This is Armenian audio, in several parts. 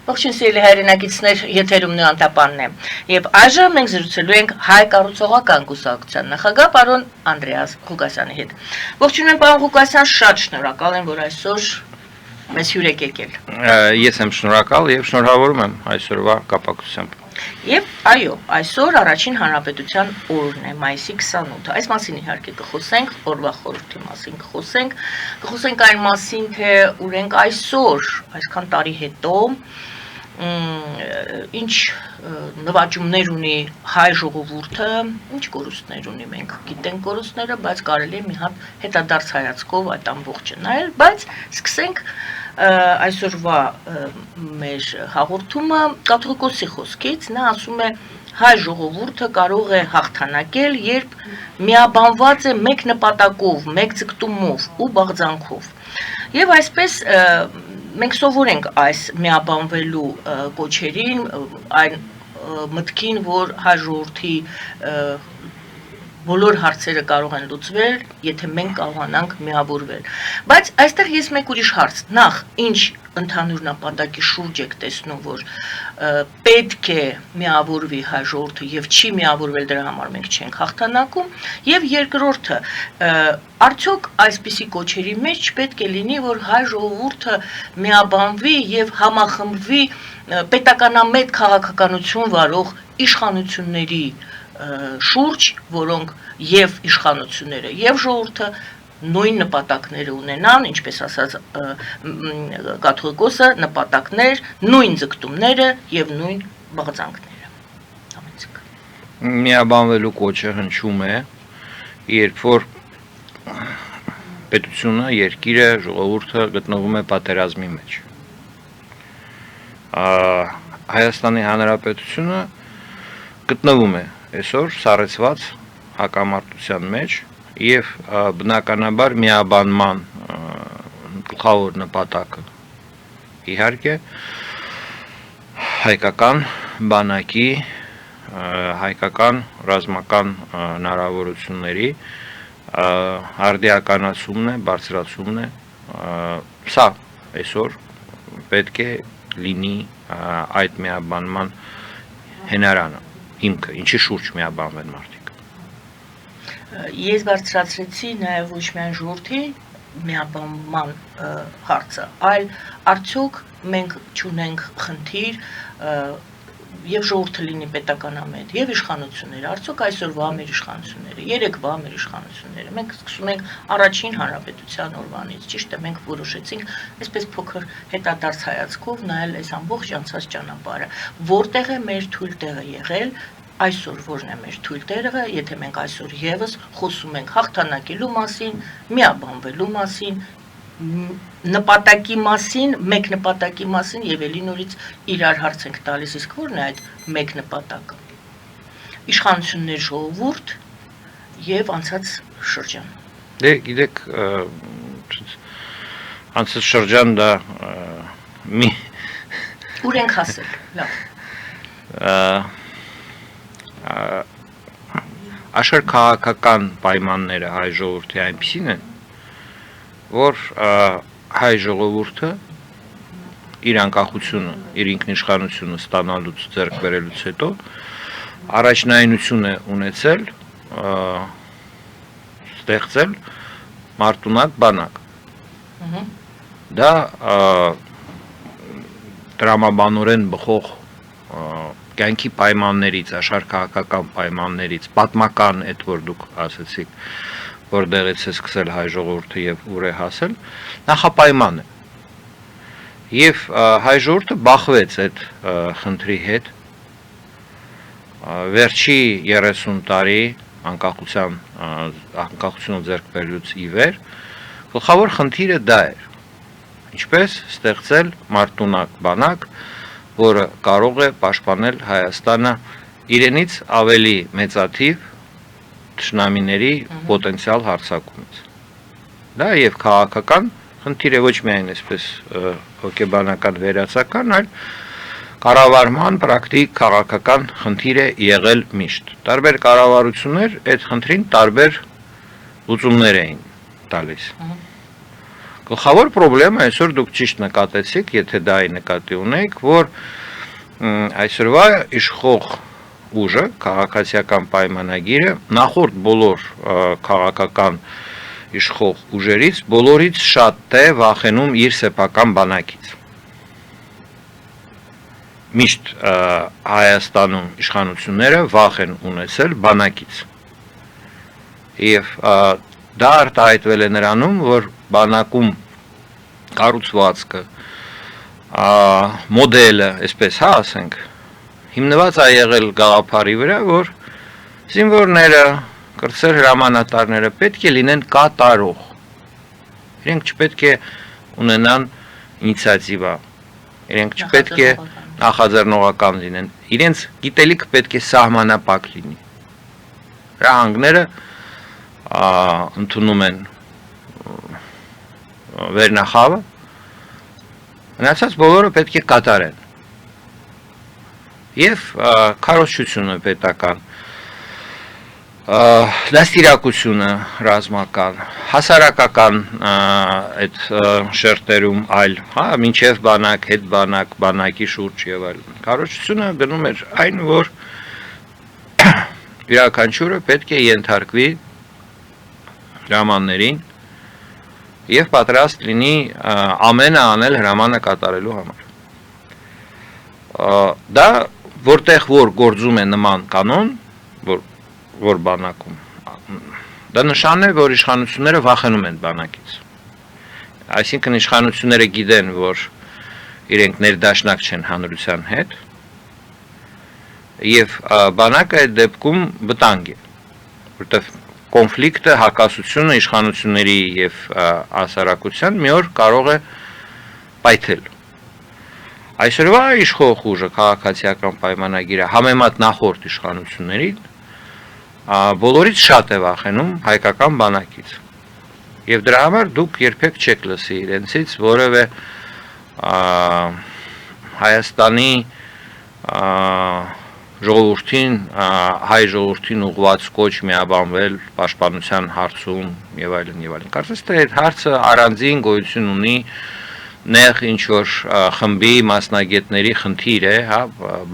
Ողջույն սիրելի հայրենակիցներ, եթերում Նոյան Տապանն է։ Եվ այժմ մենք զրուցելու ենք Հայ կառուցողական կուսակցության նախագահ պարոն Անդրեաս Ղուկասյանի հետ։ Ողջույն պարոն Ղուկասյան, շատ շնորհակալ եմ, որ այսօր մեզ հյուր եք եկել։ Ես եմ շնորհակալ եւ շնորհավորում եմ այսօրվա կապակցությամբ։ Եվ այո, այսօր Առաջին Հանրապետության օրն է, մայիսի 28-ը։ Այս մասին իհարկե կխոսենք, օրվա խորհրդի մասին կխոսենք այն մասին, թե ուր ենք այսօր, այսքան տարի հետո, ինչ նվաճումներ ունի հայ ժողովուրդը, ինչ կորուստներ ունի, մենք գիտենք կորուստները, բայց կարելի է մի հատ հետադարձ հայացքով այդ ամբողջը նայել, բայց սկսենք այսօրվա մեր հաղորդումը կաթողիկոսի խոսքից, նա ասում է հայ ժողովուրդը կարող է հաղթանակել, երբ միաբանված է մեկ նպատակով, մեկ ձգտումով ու բաղձանքով։ Եվ այսպես մենք սովորենք այս միաբանվելու կոչերին, այն մտքին, որ հայ ժողովրդի բոլոր հարցերը կարող են լուծվել, եթե մենք կարողանանք միավորվել։ Բայց այստեղ ես մեկ ուրիշ հարց, նախ ինչ ընդհանուր նպատակի շուրջ եք տեսնում, որ պետք է միավորվի հայ ժողովուրդը եւ չի միավորվել, դրա համար մենք չենք հաղթանակում, եւ երկրորդը, արդյոք այսպիսի կոչերի մեջ պետք է լինի, որ հայ ժողովուրդը միաբանվի եւ համախմբվի պետականամետ քաղաքականություն վարող իշխանությունների շուրջ, որոնք եւ իշխանությունները եւ ժողովուրդը նույն նպատակները ունենան, ինչպես ասած կաթողիկոսը, նպատակներ, նույն ձգտումները եւ նույն բաղձանքները։ Համեցեք։ Միաբանվելու կոչը հնչում է, երբ որ պետությունը, երկիրը, ժողովուրդը գտնվում է պատերազմի մեջ։ Հայաստանի Հանրապետությունը գտնվում է այսօր սառեցված հակամարտության մեջ եւ բնականաբար միաբանման գլխավոր նպատակը իհարկե հայկական բանակի հայկական ռազմական հնարավորությունների արդիականացումն է, բարձրացումն է, սա այսօր պետք է լինի այդ միաբանման հենարանը, հիմքը, ինչի շուրջ միաբանվեն մարդիկ։ Ես բարձրացրեցի նաև ոչ միայն ժողովրդի միաբանման հարցը, այլ արդյոք մենք չունենք խնդիր եւ ժողովուրդը լինի պետականամետ եւ իշխանությունները, արդյոք այսօրվա մեր իշխանությունները, երեկվա մեր իշխանությունները, մենք սկսում ենք Առաջին Հանրապետության օրվանից, ճիշտ է, մենք որոշեցինք այսպես փոքր հետադարձ հայացքով նայել այս ամբողջ անցած ճանապարհը, որտեղ է մեր թույլ տեղը եղել, այսօր որն է մեր թույլ տեղը, եթե մենք այսօր եւս խոսում ենք հաղթանակելու մասին, միաբանվելու մասին, նպատակի մասին, մեկ նպատակի մասին եւ ելի նորից իրար հարց ենք տալիս, իսկ որն է այդ մեկ նպատակը։ Իշխանություններ, ժողովուրդ եւ անցած շրջան։ Դե գիտեք, անցած շրջան դա մի ուր ենք հասել, լավ։ Աշխարհ քաղաքական պայմանները հայ ժողովրդի այնպիսին են, որ հայ ժողովուրդը իր անկախությունը, իր ինքնիշխանությունը ստանալուց ձեռք բերելուց հետո առաջնայինություն է ունեցել ստեղծել մարտունակ բանակ։ Դա տրամաբանորեն բխող կյանքի պայմաններից, աշխարհակաղակական պայմաններից, պատմական այդ որ դուք ասացիք, որտեղից է սկսել հայ ժողովուրդը եւ ուր է հասել, նախապայման է։ Եվ հայ ժողովուրդը բախվեց այդ խնդրի հետ։ Վերջի 30 տարի անկախությունը ձեռք բերելուց ի վեր, գլխավոր խնդիրը դա էր։ Ինչպես ստեղծել մարտունակ բանակ, որը կարող է պաշտպանել Հայաստանը իրենից ավելի մեծաթիվ թշնամիների պոտենցիալ հարձակումից։ Դա եւ քաղաքական խնդիր է ոչ միայն այսպես հոգեբանական վերացական, այլ կառավարման պրակտիկ քաղաքական խնդիր է եղել միշտ։ Տարբեր կառավարություններ այդ խնդրին տարբեր լուծումներ էին տալիս։ Գլխավոր խնդրեմը այսօր դուք ճիշտ նկատեցիք, եթե դա նկատի ունեք, որ այսօրվա իշխող ուժը, քաղաքացիական պայմանագիրը նախորդ բոլոր քաղաքական իշխող ուժերից բոլորից շատ է վախենում իր սեփական բանակից։ Միշտ Հայաստանում իշխանությունները վախ են ունեցել բանակից։ Եվ դա արտահայտվել է նրանում, որ բանակում կառուցվածքը, մոդելը, այսպես ասենք, հիմնված է եղել գաղափարի վրա, որ զինվորները, կրտսեր հրամանատարները պետք է լինեն կատարող։ Իրենք չպետք է ունենան ինիցիատիվա, իրենք չպետք է նախաձեռնողական լինեն, իրենց գիտելիքը պետք է սահմանապակ լինի։ Հրահանգները ընդունում են վերնախավը, մնացած բոլորը պետք է կատարեն։ Եվ քարոզչությունը պետական, դաստիարակությունը ռազմական, հասարակական այդ շերտերում այլ, մինչև բանակ, հետ բանակ, բանակի շուրջ եւ այլն։ Քարոզչությունը դնում էր այն, որ յուրաքանչյուրը պետք է ենթարկվի հրամաններին եւ պատրաստ լինի ամենը անել հրամանը կատարելու համար։ Դա որտեղ որ գործում է նման կանոն, որ բանակում, դա նշան է, որ իշխանությունները վախենում են բանակից։ Այսինքն իշխանությունները գիտեն, որ իրենք ներդաշնակ չեն հանրության հետ, եւ բանակը այդ դեպքում վտանգ է, որտեղ կոնֆլիկտը, հակասությունը իշխանությունների եւ հասարակության մի օր կարող է պայթել։ Այսօրվա իշխող ուժը քաղաքացիական պայմանագիրը համեմատ նախորդ իշխանությունների բոլորից շատ է վախենում հայկական բանակից։ Եվ դրա համար դուք երբեք չեք լսի իրենցից որևէ Հայաստանի ժողովրդին, հայ ժողովրդին ուղղված կոչ միաբանվել պաշտպանության հարցում եւ այլն եւ այլն։ Կարծես թե այդ հարցը առանձին գոյություն ունի նեղ ինչ որ խմբի մասնագետների խնդիր է, հա,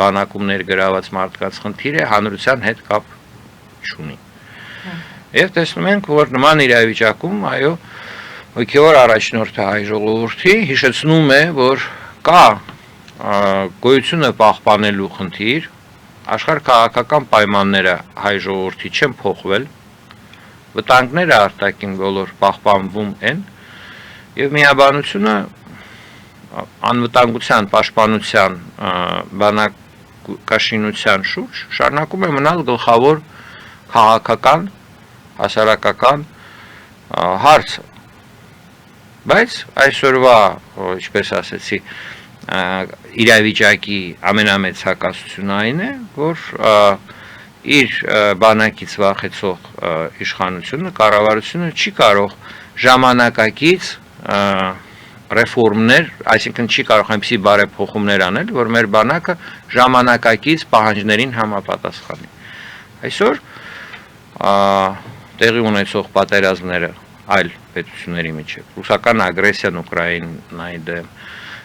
բանակում ներգրաված մարդկանց խնդիր է, հանրության հետ կապ չունի։ Եվ տեսնում ենք, որ նման իրավիճակում, այո, հոգևոր առաջնորդը հայ ժողովրդի հիշեցնում է, որ կա գոյությունը պահպանելու խնդիր, աշխարհ քաղաքական պայմանները հայ ժողովրդի չեն փոխվել, վտանգները արտաքին բոլոր պահպանվում են, եւ միաբանությունը անվտանգության, պաշտպանության, բանակաշինության շուրջ շարունակում է մնալ գլխավոր քաղաքական, հասարակական հարցը։ Բայց այսօրվա, ինչպես ասեցի, իրավիճակի ամենամեծ հակասությունը այն է, որ իր բանակից վախեցող իշխանությունը, կառավարությունը չի կարող ժամանակակից ռեֆորմներ, այսինքն չի կարող այնպիսի բարեփոխումներ անել, որ մեր բանակը ժամանակակից պահանջներին համապատասխանի։ Այսօր տեղի ունեցող պատերազմները այլ պետությունների միջև, ռուսական ագրեսիան Ուկրաինայի դեմ,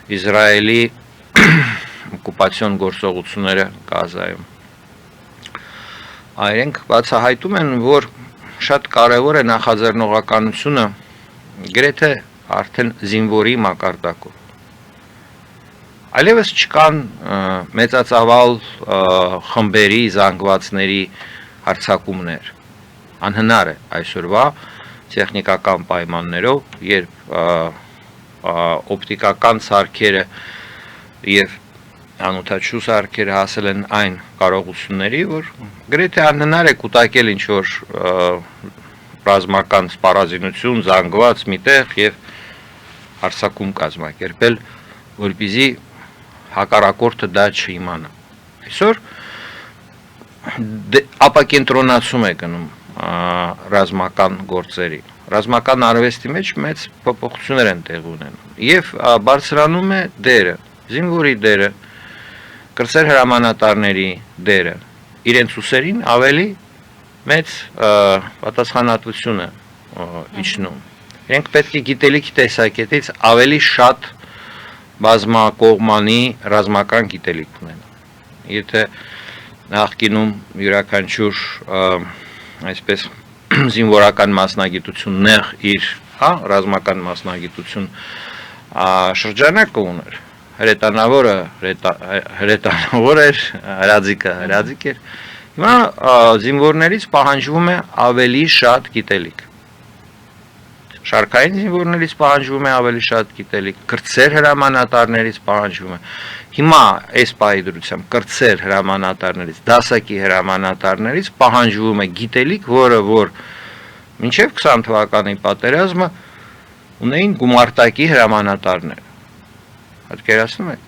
Իսրայելի օկուպացիոն գործողությունները Գազայում, այրենք բացահայտում են, որ շատ կարևոր է նախաձեռնողականությունը գրեթե արդեն զինվորի մակարդակով։ Այլևս չկան մեծածավալ խմբերի, զանգվածների հարձակումներ։ Անհնար է այսօրվա տեխնիկական պայմաններով, երբ օպտիկական սարքերը եւ անօթաչու սարքերը հասել են այն կարողությունների, որ գրեթե անհնար է կուտակել ինչ որ ռազմական սպառազինություն, զանգված միտեղ եւ հարձակում կազմակերպել, որպեսզի հակառակորդը դա չիմանա։ Այսօր ապակենտրոնացում է գնում ռազմական գործերի։ Ռազմական արվեստի մեջ մեծ փոփոխություններ են տեղի ունենում եւ բարձրանում է դերը, զինվորի դերը, կրտսեր հրամանատարների դերը, իրենց ուսերին ավելի մեծ պատասխանատվություն է իջնում։ Իրենք պետք է գիտելիքի տեսակետից ավելի շատ բազմակողմանի ռազմական գիտելիք ունենան։ Եթե նախկինում յուրաքանչյուր այսպես զինվորական մասնագիտություն նեղ իր, ռազմական մասնագիտություն շրջանակը ուներ, հրետանավորը հրետանավոր էր, հրաձիկը հրաձիկ էր, հիմա զինվորներից պահանջվում է ավելի շատ գիտելիք, շարքային զինվորներից պահանջվում է ավելի շատ գիտելիք, կրտսեր հրամանատարներից պահանջվում է, հիմա այս պահի դրությամբ կրտսեր հրամանատարներից, դասակի հրամանատարներից պահանջվում է գիտելիք, որը որ մինչև 20 թվականի պատերազմը ունեին գումարտակի հրամանատարներ։ Պատկերացնում եք,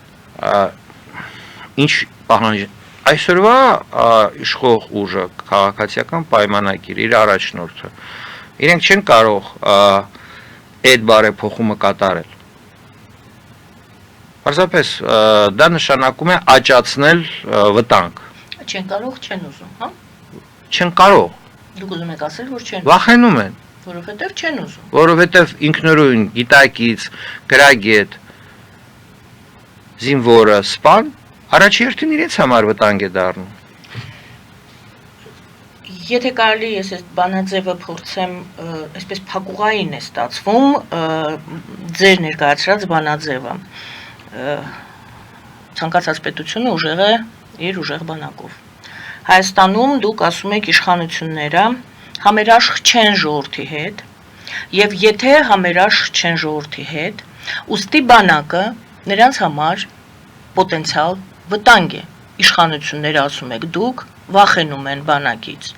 ինչ պահանջ այսօրվա իշխող ուժը, քաղաքացիական պայմանագիր, իր առաջնորդը, իրենք չեն կարող այդ բարեփոխումը կատարել։ Պարզապես դա նշանակում է աճացնել վտանգ։ Չեն կարող, չեն ուզում, հա։ Չեն կարող։ Դուք ուզում եք ասել, որ չեն։ Վախենում են։ Որովհետև չեն ուզում։ Որովհետև ինքնուրույն, գիտակից, գրագետ, զինվորը, սպան, առաջերտին իրենց համար վտանգ է դառնում։ Եթե կարելի ես այս բանաձևը փորձեմ, այսպես փակուղային է ստացվում, ձեր ներկայացրած բանաձևը։ Ցանկացած պետությունը ուժեղ է իր ուժեղ բանակով։ Հայաստանում դուք ասում եք իշխանությունները համերաշխ չեն ժողովրդի հետ, եւ եթե համերաշխ չեն ժողովրդի հետ, ուստի բանակը նրանց համար պոտենցիալ վտանգ է։ Իշխանությունները ասում եք դուք վախենում են բանակից։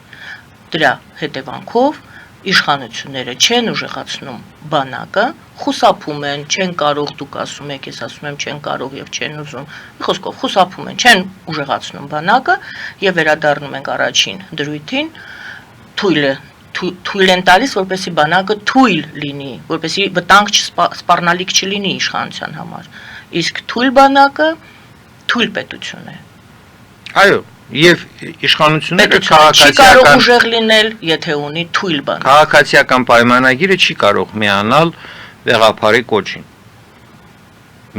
Դրա հետևանքով իշխանությունները չեն ուժեղացնում բանակը, խուսափում են, չեն կարող, դուք ասում եք, ես ասում եմ չեն կարող եւ չեն ուզում, մի խոսքով խուսափում են, չեն ուժեղացնում բանակը եւ վերադառնում ենք առաջին դրույթին, թույլ են տալիս, որպեսզի բանակը թույլ լինի, որպեսզի վտանգ սպառնալիք չլինի իշխանության համար։ Իսկ թույլ բանակը թույլ պետություն է։ Այո, եւ իշխանությունները չի կարող ուժեղ լինել, եթե ունի թույլ բանակ։ Քաղաքացիական պայմանագիրը չի կարող միանալ վեղափարի կոչին։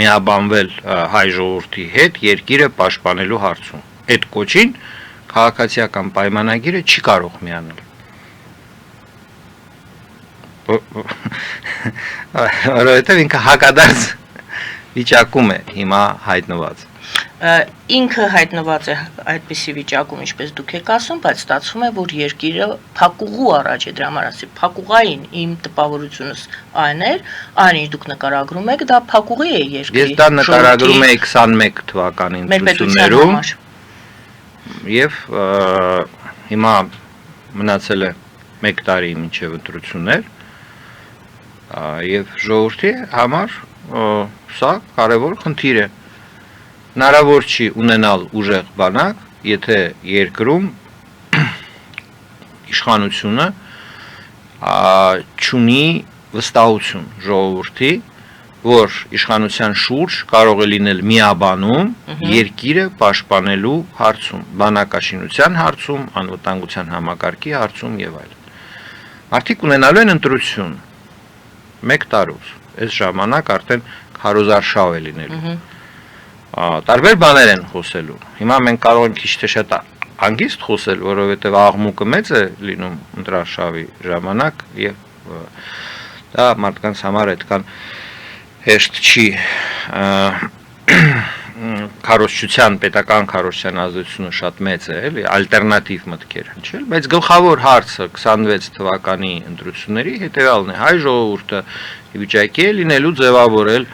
Միաբանվել հայ ժողովրդի հետ երկիրը պաշտպանելու հարցում։ Այդ կոչին քաղաքացիական պայմանագիրը չի կարող միանալ։ Որովհետև ինքը հակադարձ վիճակում է հիմա հայտնված։ Ինքը հայտնված է այդպիսի վիճակում, ինչպես դուք եք ասում, բայց ստացվում է, որ երկիրը փակուղու առաջ է, դրա համար ասի փակուղային իմ տպավորությունս այն էր, այն ինչ դուք նկարագրում եք, դա փակուղի է երկրի։ Ես դա նկարագրում էի 21 թվականի ընտրություններում եւ հիմա մնացել է 1 տարի մինչև ընտրություններ եւ ժողովրդի համար սա կարևոր խնդիր է։ Հնարավոր չի ունենալ ուժեղ բանակ, եթե երկրում իշխանությունը չունի վստահություն ժողովրդի, որ իշխանության շուրջ կարող է լինել միաբանում երկիրը պաշտպանելու հարցում, բանակաշինության հարցում, անվտանգության համակարգի հարցում եւ այլն։ Մարդիկ ունենալու են ընտրություն 1 տարուց, այս ժամանակ արդեն քարոզարշավ է լինելու։ Տարբեր բաներ են խոսելու։ Հիմա մենք կարող ենք քիչ թե շատ հանգիստ խոսել, որովհետև աղմուկը մեծ է լինում ընտրարշավի ժամանակ եւ դա մարդկանց համար այդքան հեշտ չի քարոզչության, պետական քարոզչության ազդեցությունը շատ մեծ է, էլի, ալտերնատիվ մտքեր հնչել, բայց գլխավոր հարցը 26 թվականի ընտրությունների հետեւյալն է. հայ ժողովուրդը վիճակի է լինելու ձևավորել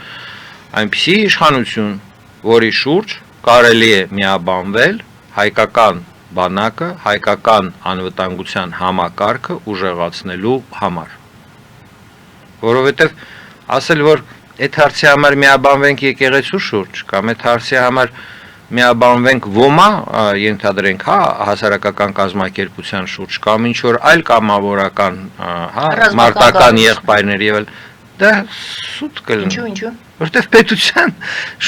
այնպիսի իշխանություն, որի շուրջ կարելի է միաբանվել հայկական բանակը, հայկական անվտանգության համակարգը ուժեղացնելու համար։ Որովհետև ասել, որ այդ հարցի համար միաբանվենք եկեղեցու շուրջ, կամ այդ հարցի համար միաբանվենք ոմա, ենթադրենք, հասարակական կազմակերպության շուրջ, կամ ինչ որ այլ կամավորական, մարտական եղբայրներ եւ այլ, դա սուտ կլինի։ Ինչու։ Որտեվ պետության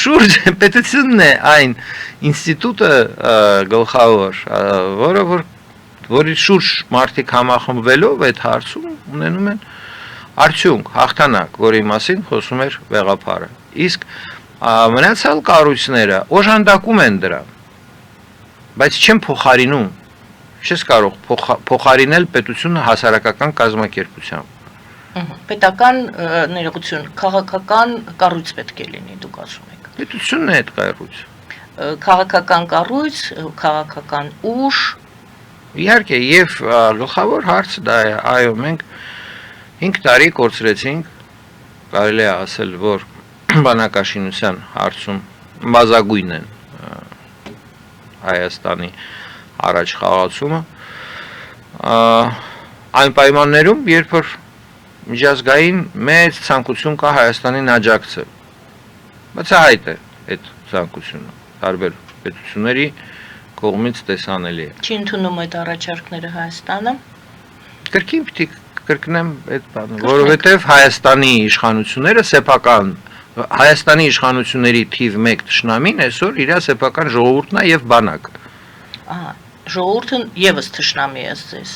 շուրջ, պետությունն է այն ինստիտուտը գլխավոր, որի շուրջ մարդիկ համախմբվելով այդ հարցում ունենում են արդյունք, հաղթանակ, որի մասին խոսում էր Վեղափարը։ Իսկ մնացյալ կառույցները օժանդակում են դրան, բայց չեն փոխարինում։ Չես կարող փոխարինել պետությունը հասարակական կազմակերպությամբ։ Պետական ներողություն, քաղաքական կառույց պետք է լինի, դուք ասում եք։ Պետությունն է այդ կառույցը։ Քաղաքական կառույց, քաղաքական ուժ։ Իհարկե, եւ գլխավոր հարցը դա է, այո, մենք 5 տարի կորցրեցինք, կարելի է ասել, որ բանակաշինության հարցում բազագույն են Հայաստանի առաջ խաղացումը, այն պայմաններում, երբ որ միջազգային մեծ ցանկություն կա Հայաստանին աջակցել, բացահայտ է այդ ցանկությունը, տարբեր պետությունների կողմից տեսանելի է։ Չի ընդունում այդ առաջարկները Հայաստանը։ Կրկին պիտի կրկնեմ այդ բանը, որովհետև Հայաստանի իշխանությունները սեփական Հայաստանի իշխանությունների թիվ 1 թշնամին այսօր իր սեփական ժողովուրդն է եւ բանակը։ Ահա, ժողովուրդը եւս թշնամի է ձեզ։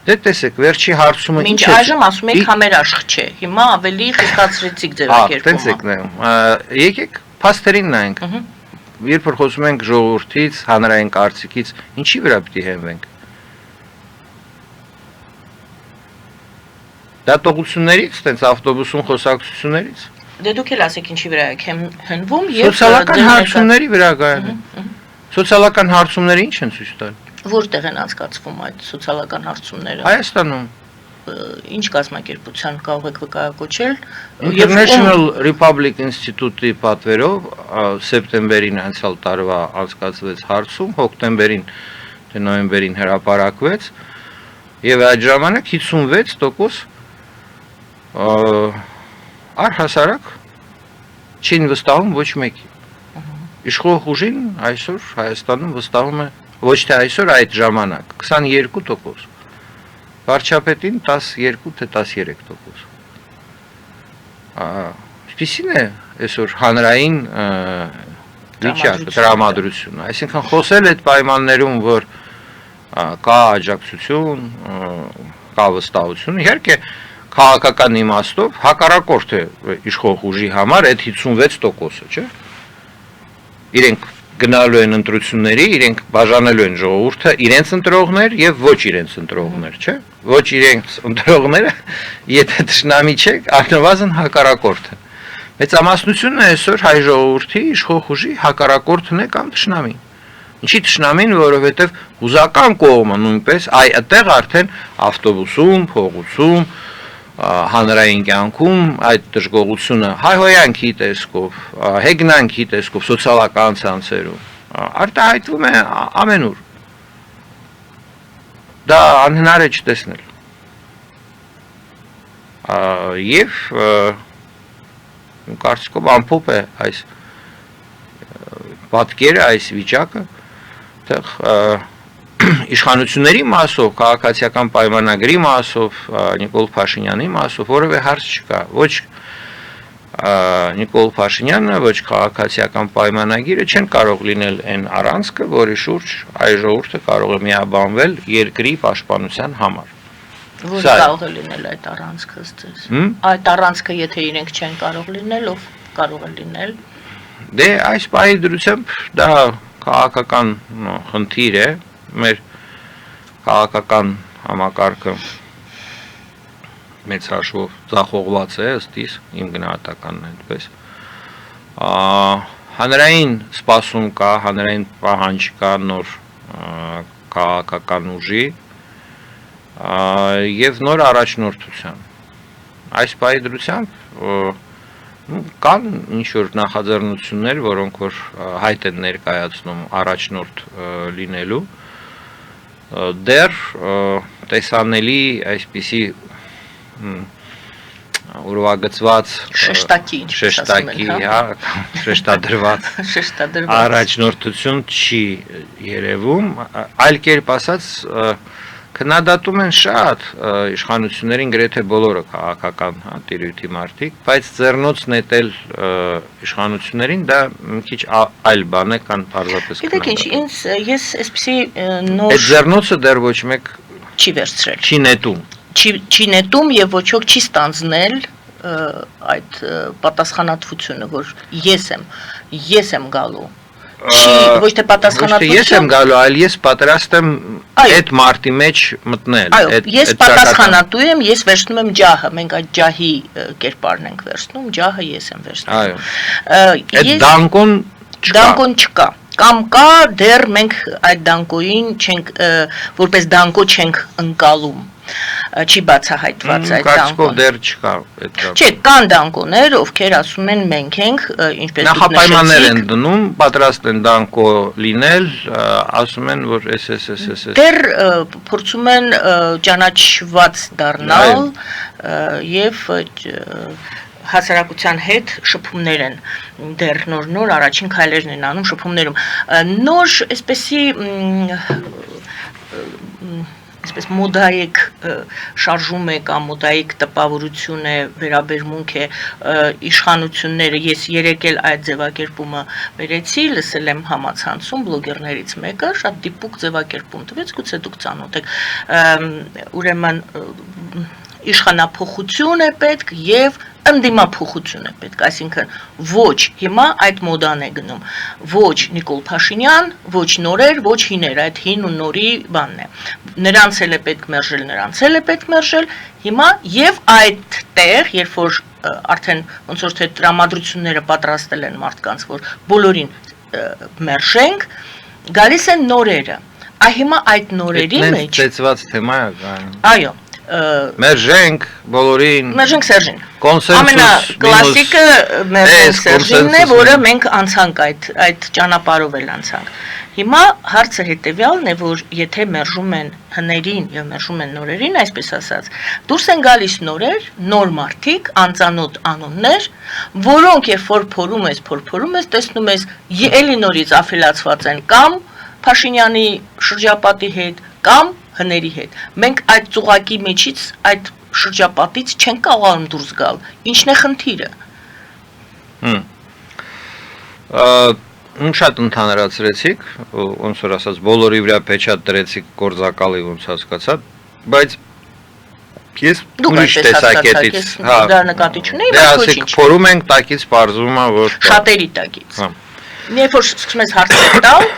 Դե տեսեք, վերջի հարցումը ինչ է։ Մինչ այժմ ասում եք համերաշխ չէ։ Հիմա ավելի խստացրեցիք ձևակերպումը։ Տեսեք, եկեք փաստերին նայենք։ Երբ որ խոսում ենք ժողովրդից, հանրային կարծիքից, ինչի վրա պիտի հենվենք։ Դատողություններից, տենց ավտոբուսում խոսակցություններից։ Դե դուք էլ ասեք ինչի վրա եք հենվում եւ սոցիալական հարցումների վրա գայեն։ Սոցիալական հարցումները ինչ են ցույց տալի։ Որտեղ են անցկացվում այդ սոցիալական հարցումները։ Հայաստանում։ Ինչ կազմակերպության կարող եք վկայակոչել։ International Republic Institute-ի պատվերով սեպտեմբերին անցյալ տարվա անցկացվեց հարցում, հոկտեմբերին թե նոյեմբերին հրապարակվեց եւ այդ ժամանակ 56% առհասարակ չին վստահում ոչ մեկի։ Իշխող ուժին այսօր Հայաստանում վստահում է ոչ թե այսօր այդ ժամանակ 22%, վարչապետին 12 թե 13%։ Ինչպիսին է այսօր հանրային վիճակը, տրամադրությունը, այսինքն խոսել այդ պայմաններում, որ կա աջակցություն, կա վստահություն, իհարկե քաղաքական իմաստով հակառակորդ է իշխող ուժի համար այդ 56%-ը, չէ՞։ Իրենք գնալու են ընտրությունների, իրենք բաժանելու են ժողովուրդը, իրենց ընտրողներ եւ ոչ իրենց ընտրողներ, չէ՞։ Ոչ իրենց ընտրողները, եթե թշնամի չէ, առնվազն հակառակորդը։ Մեծամասնությունն է այսօր հայ ժողովրդի իշխող ուժի հակառակորդն է կամ թշնամին։ Ինչի թշնամին, որովհետեւ հուզական կողմը նույնպես այդտեղ արդեն ավտոբուսում, փողոցում, հանրային կյանքում այդ դժգոհությունը հայհոյանքի տեսքով, հեգնանքի տեսքով, սոցիալական ցանցերում արտահայտվում է ամենուր։ Դա անհնար է չտեսնել։ Եվ կարծիքով ամփոփ է այս պատկերը, այս վիճակը, այդտեղ իշխանությունների մասով, քաղաքացիական պայմանագրի մասով, Նիկոլ Փաշինյանի մասով որևէ հարց չկա։ Ոչ Նիկոլ Փաշինյանը, ոչ քաղաքացիական պայմանագիրը չեն կարող լինել այն առանցքը, որի շուրջ այ ժողովուրդը կարող է միաբանվել երկրի պաշտպանության համար։ Ո՞ր կարող է լինել այդ առանցքը ձեզ։ Այդ առանցքը եթե իրենք չեն կարող լինել, ով կարող է լինել։ Դե այս պահի դրությամբ դա քաղաքական խնդիր է, մեր քաղաքական համակարգը մեծ հաշվով ձախողված է, ըստ իս, իմ գնահատականն է այդպես։ Հանրային սպասում կա, հանրային պահանջ կա նոր քաղաքական ուժի եւ նոր առաջնորդության։ Այս պահի դրությամբ կան ինչ-որ նախաձեռնություններ, որոնք որ հայտ են ներկայացնում առաջնորդ լինելու, դեռ տեսանելի այսպիսի ուրվագծված շեշտակի, շեշտադրված առաջնորդություն չի երևում, այլ կերպ ասած քննադատում են շատ իշխանություններին գրեթե բոլորը քաղաքական տիրույթի մարդիկ, բայց ձեռնոց նետել իշխանություններին դա մի քիչ այլ բան է, քան պարզապես քննադատել։ Գիտեք ինչ, ես այսպեսի նոր այդ ձեռնոցը դեռ ոչ մեկ չի վերցրել։ Չի նետում։ չի նետում եւ ոչ ոք չի ստանձնել այդ պատասխանատվությունը, որ ես եմ գալու։ Ոչ թե պատասխանատվություն։ Ես եմ գալու, այլ ես պատրաստ եմ այդ մարտի մեջ մտնել։ Այո, ես պատասխանատու եմ, ես վերցնում եմ ջահը, մենք այդ ջահի կերպարն ենք վերցնում, ջահը ես եմ վերցնում։ Այո։ Այդ դանկոն չկա։ Կամ կա, դեռ մենք այդ դանկոին չենք, որպես դանկո չենք ընկալում, չի բացահայտված այդ դանկոն։ Դեռ չկա այդ։ Չէ, կան դանկոներ, ովքեր ասում են մենք ենք, ինչպես դուք նախապայմաններ են դնում, պատրաստ են դանկո լինել, ասում են, որ էս։ Դեռ փորձում են ճանաչված դառնալ եւ հասարակության հետ շփումներ են դեռ նոր առաջին քայլերն են անում շփումներում նոր այսպես մոդայիկ շարժում է կամ մոդայիկ տպավորություն է վերաբերմունք է իշխանությունները ես երեք էլ այդ ձևակերպումը վերեցի լսել եմ համացանցում բլոգերներից մեկը շատ դիպուկ ձևակերպում տվեց գուցե դուք ծանոթ եք ուրեմն իշխանափոխություն է պետք եւ ընդդիմափոխություն է պետք, այսինքն ոչ հիմա այդ մոդան է գնում, ոչ Նիկոլ Փաշինյան, ոչ նորեր, ոչ հիներ, այդ հին ու նորի բանն է։ Նրանց էլ է պետք մերժել, հիմա եւ այդտեղ, երբ որ արդեն ոնց որ թե տրամադրությունները պատրաստել են մարդկանց, որ բոլորին մերժենք, գալիս են նորերը։ Հիմա այդ նորերի մեջ ծեծված թեմա է։ Այո Մերժենք բոլորին Սերժին կոնսենսուս ամենակլասիկը մերժենք Սերժինն է, որը մենք անցանք այդ ճանապարհով էլ անցանք։ Հիմա հարցը հետևյալն է, որ եթե մերժում են հներին եւ մերժում են նորերին, այսպես ասած, դուրս են գալիս նորեր, նոր մարդիկ, անծանոթ անուններ, որոնք երբ որ փորփորում ես, տեսնում ես էլի նորից աֆիլացված են կամ Փաշինյանի շրջապատի հետ, կամ հների հետ։ Մենք այդ ծուղակի մեջից, այդ շրջապատից չենք կարողանում դուրս գալ։ Ինչն է խնդիրը։ Շատ ընդհանրացրեցիք, ոնց որ ասած, բոլորի վրա փեչատ դրեցիք գործակալի ոնց հասկացա, բայց ես ուրիշ տեսակետից, դա նկատի չունեի, բայց ոչինչ։ Փորում ենք տակից բարձվում է, որ շատերի տակից։ Երբ որ սկսում ես հարցեր տալ,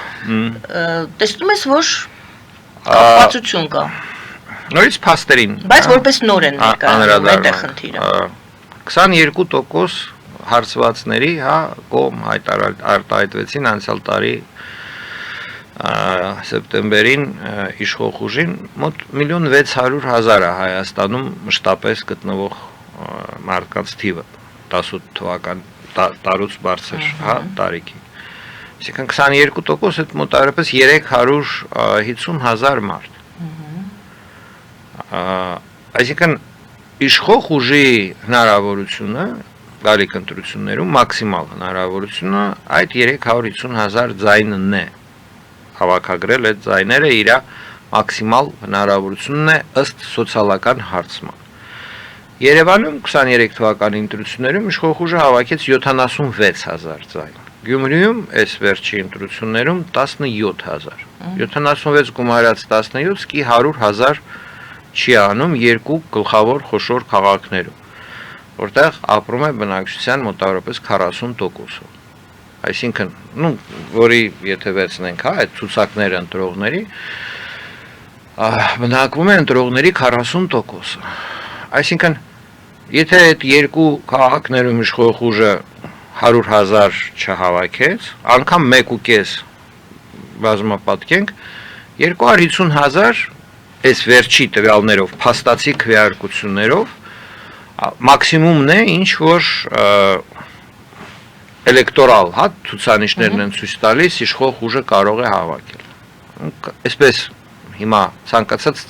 տեսնում ես, որ ապացություն կա։ Նորից փաստերին։ Բայց որպես նոր են ներկայանում, այդ է խնդիրը։ 22% հարցվածների, կողմ արտահայտվեցին անցյալ տարի սեպտեմբերին իշխող ուժին մոտ 1.600.000 է Հայաստանում մշտապես գտնվող մարդկանց թիվը 18 թվական տարուց բարձր, տարիքի։ Այսինքն 22% այդ մոտավորապես 350.000 մարդ։ Այսինքն իշխող ուժի հնարավորությունը գալիք ընտրություններում մաքսիմալ հնարավորությունը այդ 350.000 ձայնն է հավաքագրել այդ ձայները իր մաքսիմալ հնարավորությունն է ըստ սոցիալական հարցման։ Երևանում 23 թվականի ընտրություններում իշխող ուժը հավաքեց 76.000 ձայն։ Գյումրիում այս վերջի ընտրություններում 17.000։ 76 գումարած 17 կի 100.000 չի անում երկու գլխավոր խոշոր քաղաքներում, որտեղ ապրում է բնակչության մոտավորապես 40%-ով։ Այսինքն, որի եթե վերցնենք, այդ ցուցակները ընտրողների, բնակվում է ընտրողների 40%-ը։ Այսինքն, եթե այդ երկու քաղաքներում իշխող ուժը 100.000 չհավաքեց, անգամ 1.5 բազմապատկենք, 250.000 այս վերջի տվյալներով, փաստացի քվեարկություններով, մաքսիմումն է, ինչ որ էլեկտորալ, ցուցանիշներն են ցույց տալիս, իշխող ուժը կարող է հավաքել։ Այսպես հիմա ցանկացած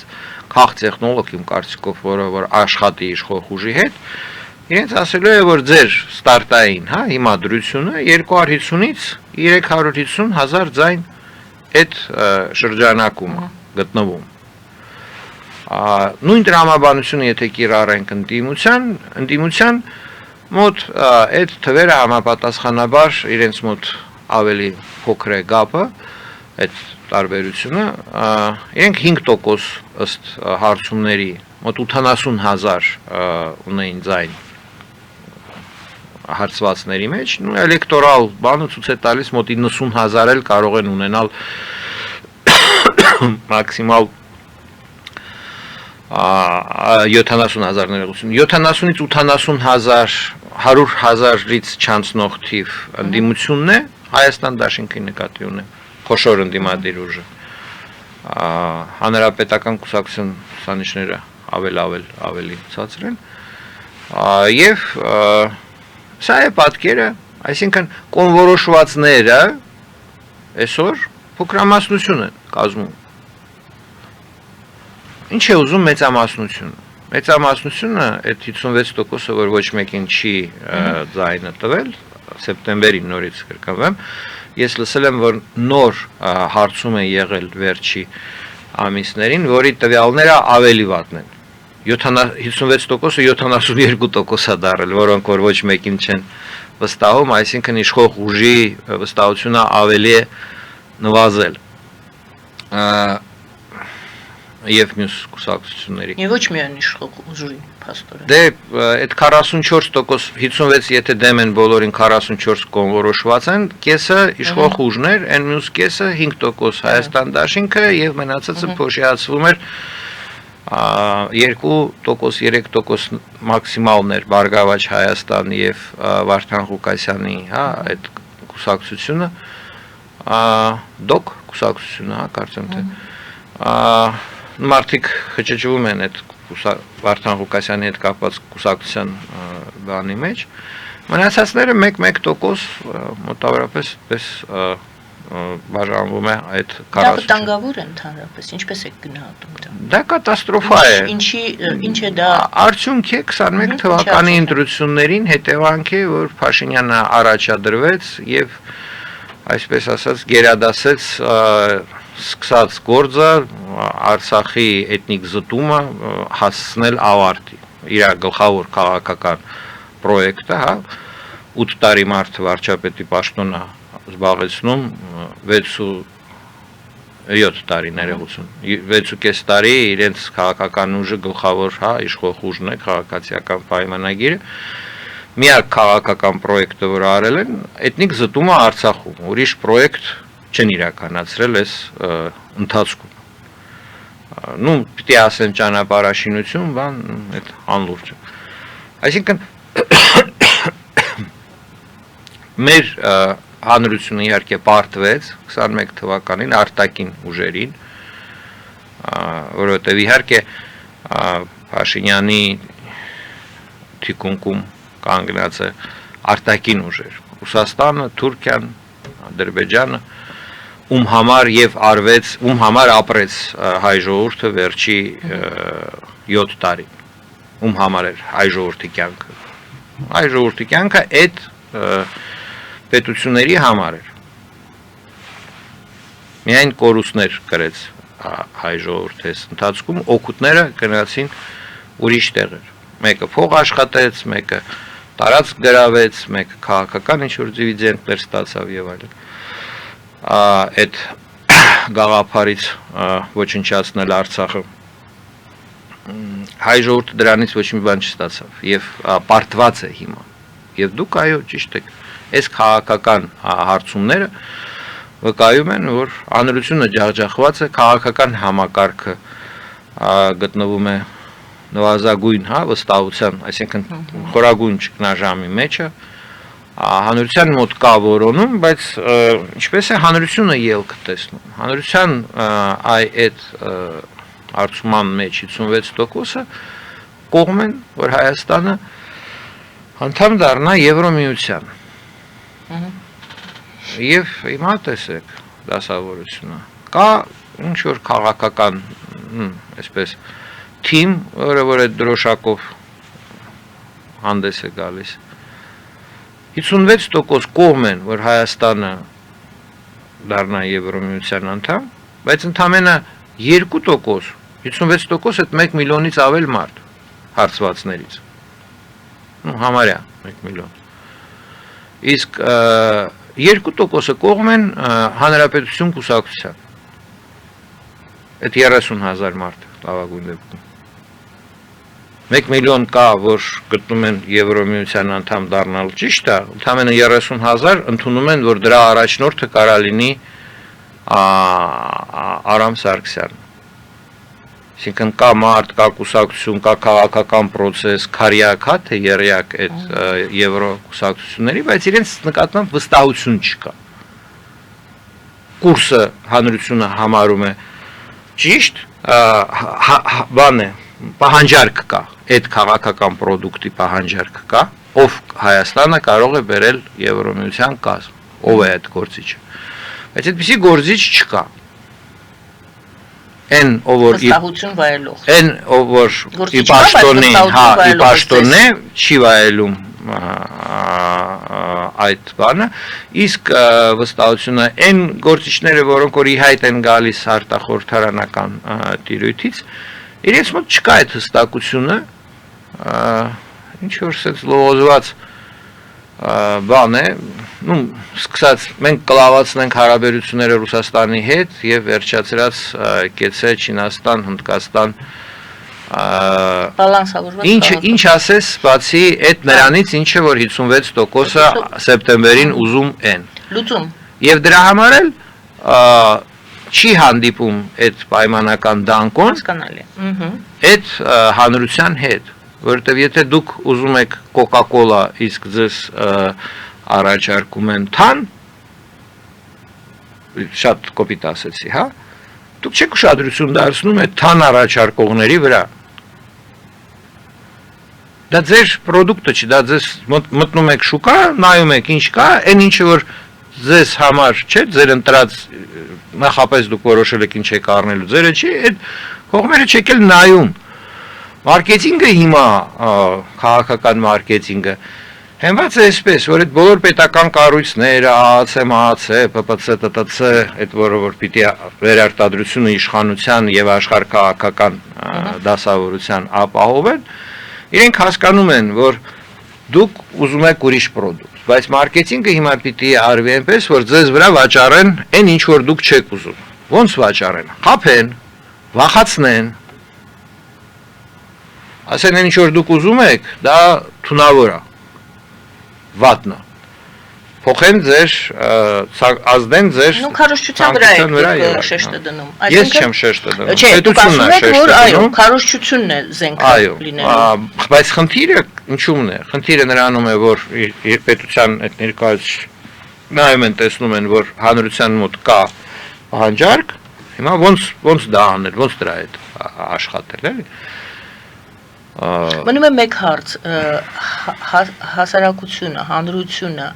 քաղ տեխնոլոգ իմ կարծիքով, որ աշխատի իշխող ուժի հետ, իրենց ասելու է, որ ձեր ստարտային, հիմադրությունը 250-ից 350.000 ձայն այդ շրջանակում գտնվում։ Նույն տրամաբանությունը եթե կիրառենք ընդդիմության մոտ այդ թվերը համապատասխանաբար իրենց մոտ ավելի փոքր է գապը, այդ տարբերությունը, իրենք 5% ըստ հարցումների մոտ 80,000 ունեին ձայն հարցվածների մեջ, նու էլեկտորալ բանը ցույց է տալիս մոտ 90,000 էլ կարող են ունենալ մաքսիմալ 70,000 ներողություն 70-ից 80,000 100,000-ից չանցնող թիվ ընդդիմությունն է Հայաստան դաշինքի նկատի ունեմ խոշոր ընդդիմադիր ուժը հանրապետական կուսակցության ցուցանիշները ավելի ցածր են եւ սա է պատկերը այսինքն կոնվորոշվածները այսօր փոքրամասնություն են կազմում ինչ է ուզում մեծամասնությունը այդ 56%-ը որ ոչ մեկին չի ձայնը տվել սեպտեմբերին նորից կրկնվեմ ես լսել եմ որ նոր հարցում է եղել վերջի ամիսներին որի տվյալները ավելի վատն են 56%-ը 72%-ա դարել որոնք որ ոչ մեկին չեն վստահում այսինքն իշխող ուժի վստահությունը ավելի է նվազել եւ մյուս կուսակցությունների Եվ ոչ միայն իշխող ուժին փաստորեն Դե այդ 44% 56 եթե դեմ են բոլորին 44 կոնվորոշված են կեսը իշխող ուժներ այն մյուս կեսը 5% Հայաստան դաշինքը եւ մնացածը փոշիացվում էր 2%, 3% մաքսիմալն էր Բարգավաճ Հայաստան եւ Վարդան Ղուկասյանի, հա, այդ կուսակցությունը, դոկ կուսակցությունը, հա, կարծեմ թե մարդիկ խճճվում են այդ Վարդան Ղուկասյանի հետ կապված կուսակցության բանի մեջ, մնացածները 1% մոտավորապես պես բաժանվում է այդ 40 Դա վտանգավոր է ընդհանրապես, ինչպես եք գնահատում դա Դա կատաստրոֆա է Ինչ է դա Արդյունք է 21 թվականի ընտրություններին հետևանք է որ Փաշինյանը առաջադրվեց եւ այսպես ասած գերադասեց սկսած գործը Արցախի էթնիկ զտումը հասցնել ավարտի իր գլխավոր քաղաքական պրոյեկտը հա 8 տարի մարդ վարչապետի պաշտոնը զբաղեցնում 6-7 տարի ներողություն 6.5 տարի իրենց քաղաքական ուժը գլխավոր հա իշխող ուժն է քաղաքացիական պայմանագիրը միակ քաղաքական պրոյեկտը որ արել են էթնիկ զտումը Արցախում ուրիշ պրոյեկտ չեն իրականացրել այս ընթացքում նու պիտի ասեն ճանապարհաշինություն բան այդ անլուրջ է այսինքն մեր հանրությունը իհարկե պարտվեց 21 թվականին արտաքին ուժերին որովհետև իհարկե Փաշինյանի թիկունքում կանգնած է արտաքին ուժեր Ռուսաստանը, Թուրքիան, Ադրբեջանը ում համար եւ արվեց, ում համար ապրեց հայ ժողովուրդը վերջի 7 տարի ում համար էր հայ ժողովրդի կյանքը այդ պետությունների համար էր միայն կորուստներ կրեց հայ ժողովուրդի ընթացքում օգուտները գնացին ուրիշ տեղեր մեկը փող աշխատեց մեկը տարածք գրավեց մեկը քաղաքական ինչ-որ դիվիդենտներ ստացավ եւ այլն այդ գաղափարից ոչնչացնել Արցախը հայ ժողովուրդը դրանից ոչ մի բան չստացավ եւ պարտված է հիմա եւ դուք այո ճիշտ եք այս քաղաքական հարցումները վկայում են որ հանրությունը ջախջախված է քաղաքական համակարգը գտնվում է նվազագույն հա վստահության այսինքն խորագույն ճգնաժամի մեջը հանրության մոտ կա որոնում բայց ինչպես է հանրությունը ելքը տեսնում հանրության այդ հարցման մեջ 56%-ը կողմ են որ Հայաստանը անդամ դառնա Եվրոմիության եւ հիմա տեսեք դասավորությունը կա ինչ որ քաղաքական այսպես թիմ որը որ այդ դրոշակով հանդես է գալիս 56% կողմ են որ Հայաստանը դառնա Եվրոմիության անդամ բայց ընդամենը 2% 56% այդ 1 միլիոնից ավել մարդ հարցվածներից նու համարյա 1 միլիոն իսկ 2%-ը կողմ են հանրապետություն կուսակցության այդ 30,000 մարդ լավագույն դեպքում 1 միլիոն կա, որ գտնում են Եվրոմիության անդամ դառնալ, ճիշտ է, ընդամենը 30,000 ընդունում են, որ դրա առաջնորդը կարա լինի Արամ Սարգսյանը։ Այսինքն կա մարդ, կա կուսակցություն, կա քաղաքական process, քարյակ, հա, թե երյակ այդ Եվրո կուսակցությունների, բայց իրենց նկատմամբ վստահություն չկա։ Կուրսը հանրությունը համարում է ճիշտ, բան է, պահանջարկ կա, այդ քաղաքական պրոդուկտի պահանջարկ կա, ով Հայաստանը կարող է բերել Եվրոմիության կազմ, ով է այդ գործիչը։ Բայց այդպիսի գործիչ չկա։ Այն ով որ վստահություն վայելող։ Այն ով որ ի պաշտոնե չի վայելում այդ բանը, իսկ վստահությունը այն գործիչները, որոնք որ ի հայտ են գալիս արտախորհրդարանական տիրույթից, իրենց մոտ չկա այդ հստակությունը, ինչ որ սենց լողոզված բան է, սկսած մենք կլավացնենք հարաբերությունները Ռուսաստանի հետ եւ վերջացրած կեցե Չինաստան, Հնդկաստան բալանսավորված ինչ ասես բացի այդ նրանից ինչը որ 56%-ը սեպտեմբերին ուզում են լուծում եւ դրա համար էլ չի հանդիպում այդ պայմանական դանկոն հասկանալի այդ հանրության հետ, որովհետև եթե դուք ուզում եք Coca-Cola, իսկ ձեզ առաջարկում են թան, շատ կոպիտ ասեցի, հա, դուք չեք ուշադրություն դարձնում այդ թան առաջարկողների վրա։ Դա ձեր պրոդուկտը չի, դա ձեզ մտնում եք շուկա, նայում եք ինչ կա, այն ինչը որ ձեզ համար չէ, ձեր ընտրած նախապես դուք որոշել եք ինչ եք առնելու, ձերը չի, այդ կողմերը չեք էլ նայում։ Մարքեթինգը հիմա, քաղաքական մարքեթինգը, հենված է այսպես, որ այդ բոլոր պետական կառույցները, ԱԱՑ, ՄԱԱՑ, ՊՊՑ, ՏՏՑ, այդ որ պիտի վերարտադրությունը իշխանության եւ աշխարհքաղաքական դասավորության ապահովեն, իրենք հասկանում են, որ դուք ուզում եք ուրիշ պրոդուկտ, բայց մարքեթինգը հիմա պիտի արվի այնպես, որ ձեզ վրա վաճառեն այն ինչ որ դուք չեք ուզում։ Ոնց վաճառեն։ Խաբեն, վախացնեն։ Ասեն այն ինչ որ դուք ուզում եք, դա թունավոր է։ Վատնա։ Փոխեն ձեր ազդեն ձեր նույն քարոզչության վրա է շեշտը դնում։ Ես չեմ շեշտը դնում։ Չէ, դուք ասում եք, որ այո, քարոզչությունն է զենքը լինելու։ Բայց խնդիրը ինչու՞մն է։ Խնդիրը նրանում է, որ պետության այդ ներկայացուցիչ նայում են, տեսնում են, որ հանրության մոտ կա պահանջարկ, հիմա ոնց դա անել, ոնց դրա հետ աշխատել, էլի։ Մնում է մեկ հարց, հասարակությունը, հանրությունը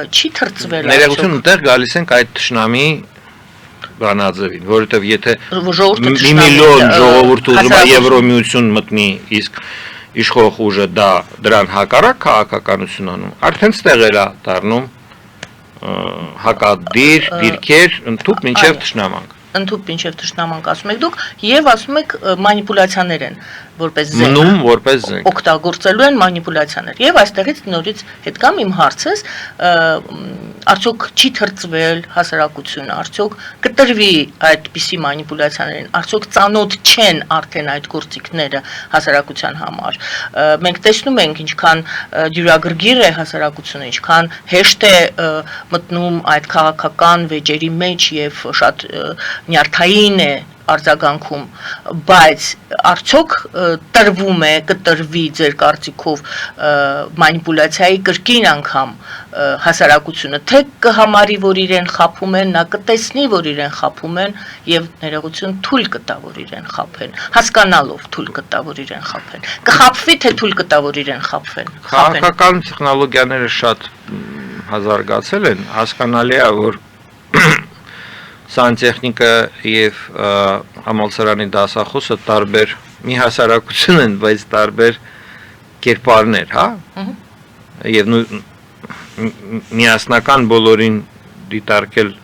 չի թրծվել ներողություն տեղ գալիս ենք այդ թշնամի բանաձևին, որովհետև եթե մի միլիոն ժողովուրդ ուզում է Եվրոմիություն մտնի, իսկ իշխող ուժը դրան հակառակ քաղաքականություն անում, արդեն ստեղ էլա դառնում հակադիր, դիրքեր, ընդཐུպ մինչև թշնամանք։ Ընդཐུպ մինչև թշնամանք ասում եք դուք եւ ասում եք մանիպուլյացիաներ են որպես զենք մնում որպես զենք օգտագործելու են մանիպուլյացիաներ եւ այստեղից նորից հետ կամ իմ հարցս արդյոք չի թրծվել հասարակությունը արդյոք կտրվի այդպիսի մանիպուլյացիաներին արդյոք ծանոթ չեն արդեն այդ գործիքները հասարակության համար մենք տեսնում ենք ինչքան դյուրագրգիռ է հասարակությունը ինչքան հեշտ է մտնում այդ քաղաքական վեճերի մեջ եւ շատ նյարդային է արձագանքում, բայց արդյոք տրվում է, կտրվի ձեր կարծիքով մանիպուլյացիայի կրկին անգամ հասարակությունը, թե կհամարի, որ իրեն խաբում են, նա կտեսնի, որ իրեն խաբում են եւ ներողություն թույլ կտա, որ իրեն խաբեն, հասկանալով թույլ կտա, որ իրեն խաբեն, կխաբվի, թե թույլ կտա, որ իրեն խաբեն։ Քաղաքական տեխնոլոգիաները շատ հազարգացել են, հասկանալի է, որ սանտեխնիկա եւ համալսարանի դասախոսը տարբեր մի հասարակություն են, բայց տարբեր կերպարներ, հա? Եվ միասնական բոլորին դիտարկել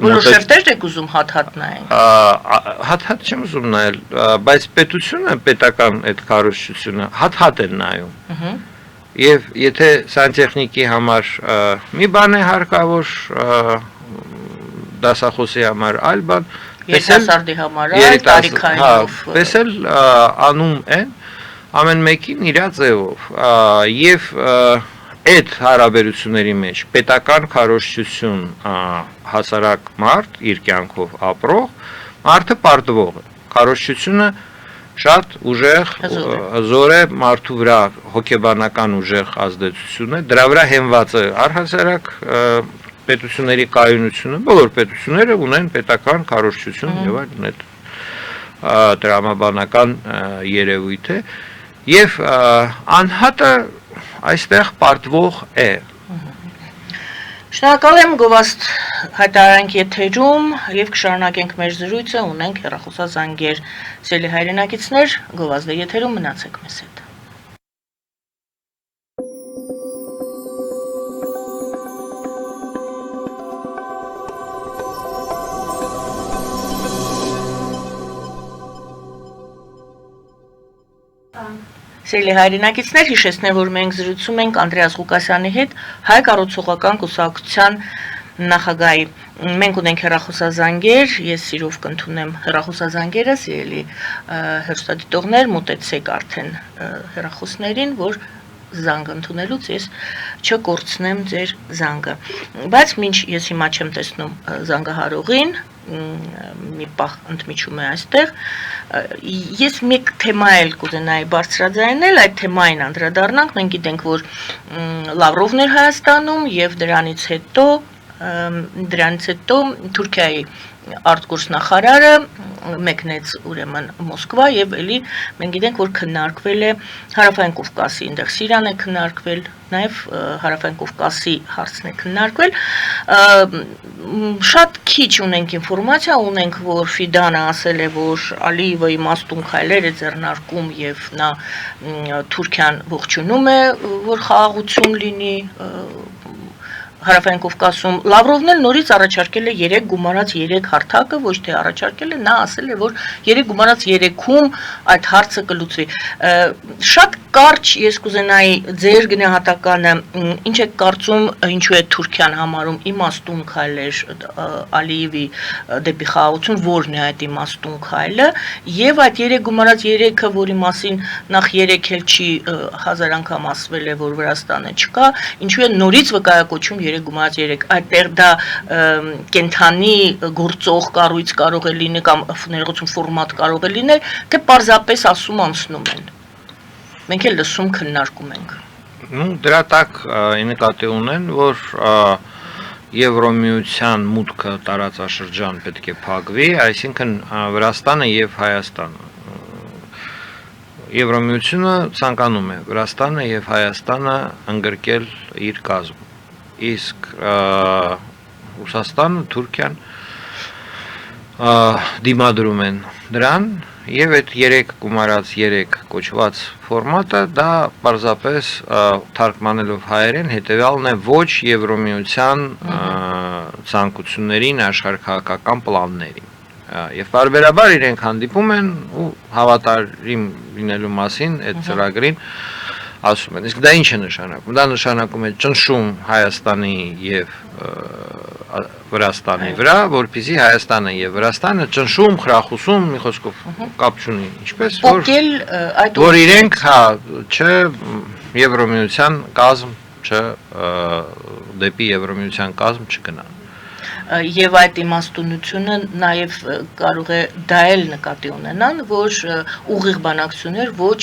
Բոլոր շերտեր եք ուզում հատ-հատ նայենք։ Հատ-հատ չեմ ուզում նայել, բայց պետությունը, պետական այդ կառույցությունը հատ-հատ են նայում։ Եվ եթե սանտեխնիկի համար մի բան է հարկավոր դասախոսի համար այլ բան, Երիտասարդի համար, տարիքայինով։ Պես էլ անում են ամեն մեկին իր ձևով եւ այդ հարաբերությունների մեջ պետական քարոզչություն հասարակ մարդ իր կյանքով ապրող մարդը պարտվող է քարոզչությունը շատ ուժեղ հզոր է մարդու վրա հոգեբանական ուժեղ ազդեցություն է դրա վրա հենված է առհասարակ պետությունների կայունությունը բոլոր պետությունները ունեն պետական քարոզչություն եւ այլն այդ դրամաբանական երևույթ է եւ անհատը այստեղ պարտվող է Շնորհակալ եմ Գովաստ հայտարարենք եթերում եւ կշարունակենք մեր զրույցը ունենք հեռախոսազանգեր սիրելի հայրենակիցներ Գովազդը եթերում մնացեք մեզ հետ Սիրելի հայրենակիցներ, հիշեցնեմ, որ մենք զրուցում ենք Անդրեաս Ղուկասյանի հետ հայ կառուցողական կուսակցության նախագահի։ Մենք ունենք հեռախոսազանգեր, ես սիրով կընդունեմ հեռախոսազանգերը, սիրելի հեռուստադիտողներ, մոտեցեք արդեն հեռախոսներին, որ զանգ ընդունելուց ես չկորցնեմ ձեր զանգը։ Բայց մինչ ես հիմա չեմ տեսնում զանգահարողին, մի պահ ընդմիջում է այստեղ, ես մեկ թեմա էլ կուզենայի բարձրաձայնել, այդ թեմային անդրադառնանք, մենք գիտենք, որ Լավրովն էր Հայաստանում եւ դրանից հետո Թուրքիայի արտգործ նախարարը մեկնեց ուրեմն Մոսկվա եւ էլի մենք գիտենք որ քննարկվել է Հարավային Կովկասի այնտեղ Սիրիան է քննարկվել նաեւ Հարավային Կովկասի հարցն է քննարկվել շատ քիչ ունենք ինֆորմացիա ունենք որ Ֆիդանը ասել է որ Ալիևը իմաստուն քայլեր է ձեռնարկում եւ նա Թուրքիան ողջունում է որ խաղաղություն լինի Հարավային Կովկասում Լավրովն էլ նորից առաջարկել է 3 գումարած 3 հարթակը, ոչ թե առաջարկել է, նա ասել է, որ 3 գումարած 3-ում այդ հարցը կլուծվի։ Շատ կարճ ես կուզենայի ձեր գնահատականը, ինչ եք կարծում, ինչու է Թուրքիան համարում իմաստուն քայլեր Ալիևի դեպի խաղաղություն, որն է այդ իմաստուն քայլը, եւ այդ 3 գումարած 3-ը, որի մասին նախ 3 էլ չի 1000 անգամ ասվել է, որ Վրաստանը չկա, ինչու է նորից վկայակոչում 3 գումարած 3 այդտեղ դա կենթանի գործող կառույց կարող է լինել կամ ներողություն ֆորմատ կարող է լինել թե պարզապես ասում անցնում են մենք էլ լսում քննարկում ենք Ну դրա տակ նկատի ունեն որ Եվրոմիության մուտքը տարածաշրջան պետք է փակվի այսինքն Վրաստանը եւ Հայաստանը Եվրոմիությունը ցանկանում է Վրաստանը եւ Հայաստանը ընդգրկել իր կազմում իսկ Ռուսաստանը, Թուրքիան դիմադրում են դրան եւ այդ 3 գումարած 3 կոչված ֆորմատը դա պարզապես թարգմանելով հայերեն հետեւյալն է ոչ Եվրոմիության ցանկություններին աշխարհակական պլաններին եւ բարբերաբար իրենք հանդիպում են ու հավատարիմ լինելու մասին այդ ծրագրին ասում են, իսկ դա ինչ է նշանակում, դա նշանակում է ճնշում Հայաստանի եւ Վրաստանի վրա, որպեսզի Հայաստանը եւ Վրաստանը ճնշում, խրախուսում, մի խոսքով կապ չունի, ինչպես որ իրենք Եվրոմիության կազմ դեպի Եվրոմիության կազմ չգնան Եվ այդ իմաստունությունը նաև կարող է դա էլ նկատի ունենան, որ ուղիղ բանակցություններ ոչ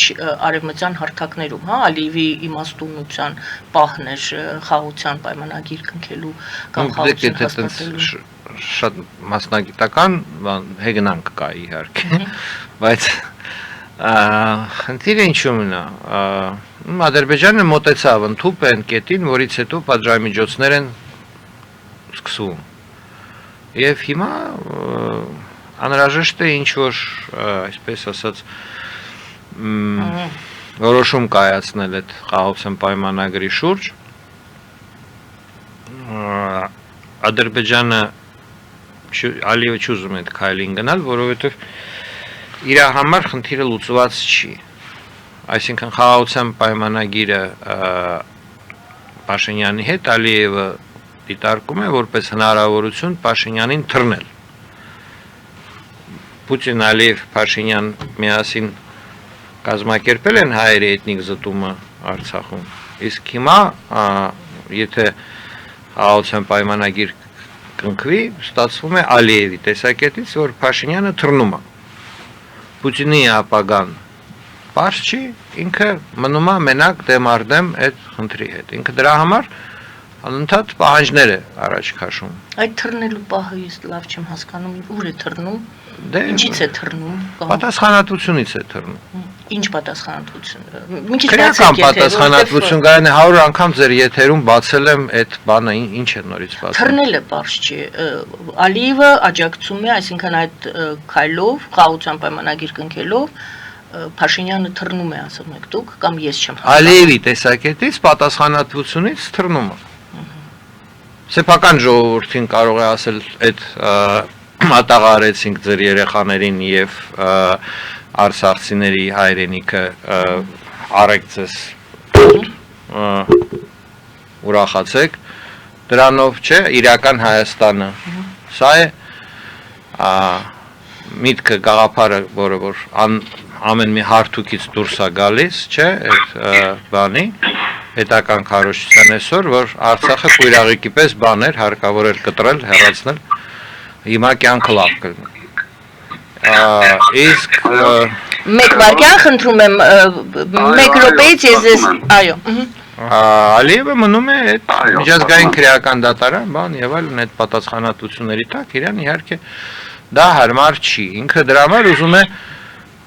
արևմտյան հարթակներում, հա, Ալիևի իմաստունության պահն էր խաղաղության պայմանագիր կնքելու կամ խաղաղություն հաստատելու շատ մասնագիտական հեգնանք կա իհարկե, բայց խնդիրը ինչու՞մն է, Ադրբեջանը մոտեցավ ընդհուպ են կետին, որից հետո պատժամիջոցներ են սկսվում Եվ հիմա անհրաժեշտ է ինչ-որ, այսպես ասած, որոշում կայացնել այդ խաղաղության պայմանագրի շուրջ Ադրբեջանը Ալիևը չուզում է այդ քայլին գնալ, որովհետև իր համար խնդիրը լուծված չի Այսինքն խաղաղության պայմանագիրը Փաշինյանի հետ Ալիևը դիտարկում է որպես հնարավորություն Փաշինյանին թռնել Պուտին, Ալիև, Փաշինյան միասին կազմակերպել են հայերի էթնիկ զտումը Արցախում։ Իսկ հիմա, եթե հաղորդության պայմանագիր կնքվի, ստացվում է Ալիևի տեսակետից, որ Փաշինյանը թռնում է։ Պուտինի ապագան պարզ չի, ինքը մնում է մենակ դեմարդեմ այդ խնդրի հետ։ Ինքը դրա համար անընդհատ պահանջներ է առաջ քաշում։ Այդ թռնելու պահը ես լավ չեմ հասկանում, ուր է թռնում, Դե ինչից է թռնում, պատասխանատվությունից է թռնում։ Ինչ պատասխանատվություն։ Մի քիչ Քրեական պատասխանատվություն, գայանը 100 անգամ ձեր եթերում բացել եմ այդ բանը, ինչ է նորից բացել։ Թռնելը պարզ չի։ Ալիևը աջակցում է, այսինքն այդ քայլով, խաղաղության պայմանագիր կնքելով Փաշինյանը թռնում է, ասում եք դուք, կամ ես չեմ հասկանում։ Ալիևի տեսակետից պատասխանատվությունից թռնում է։ Սեփական ժողովրդին կարող է ասել այդ մատաղարեցինք ձեր երեխաներին եւ արցախցիների հայրենիքը արեք ձեզ ուրախացեք, դրանով չէ, իրական Հայաստանը։ Սա է միտքը գաղափարը, որը որ ամեն մի հարթուկից դուրս է գալիս, չէ, այդ բանի պետական քարոզչության այսօր, որ Արցախը կույրաղիկի պես բաներ հարկավոր էր կտրել, հեռացնել, հիմա կյանքը լավ կլինի։ Իսկ Մեկ վարքյան խնդրում եմ, մեկ րոպեից ես այո։ Ալիևը մնում է այդ միջազգային քրեական դատարան, բան եւ այլն այդ պատասխանատվությունների տակ, իրան իհարկե դա հարմար չի։ Ինքը դրա համար ուզում է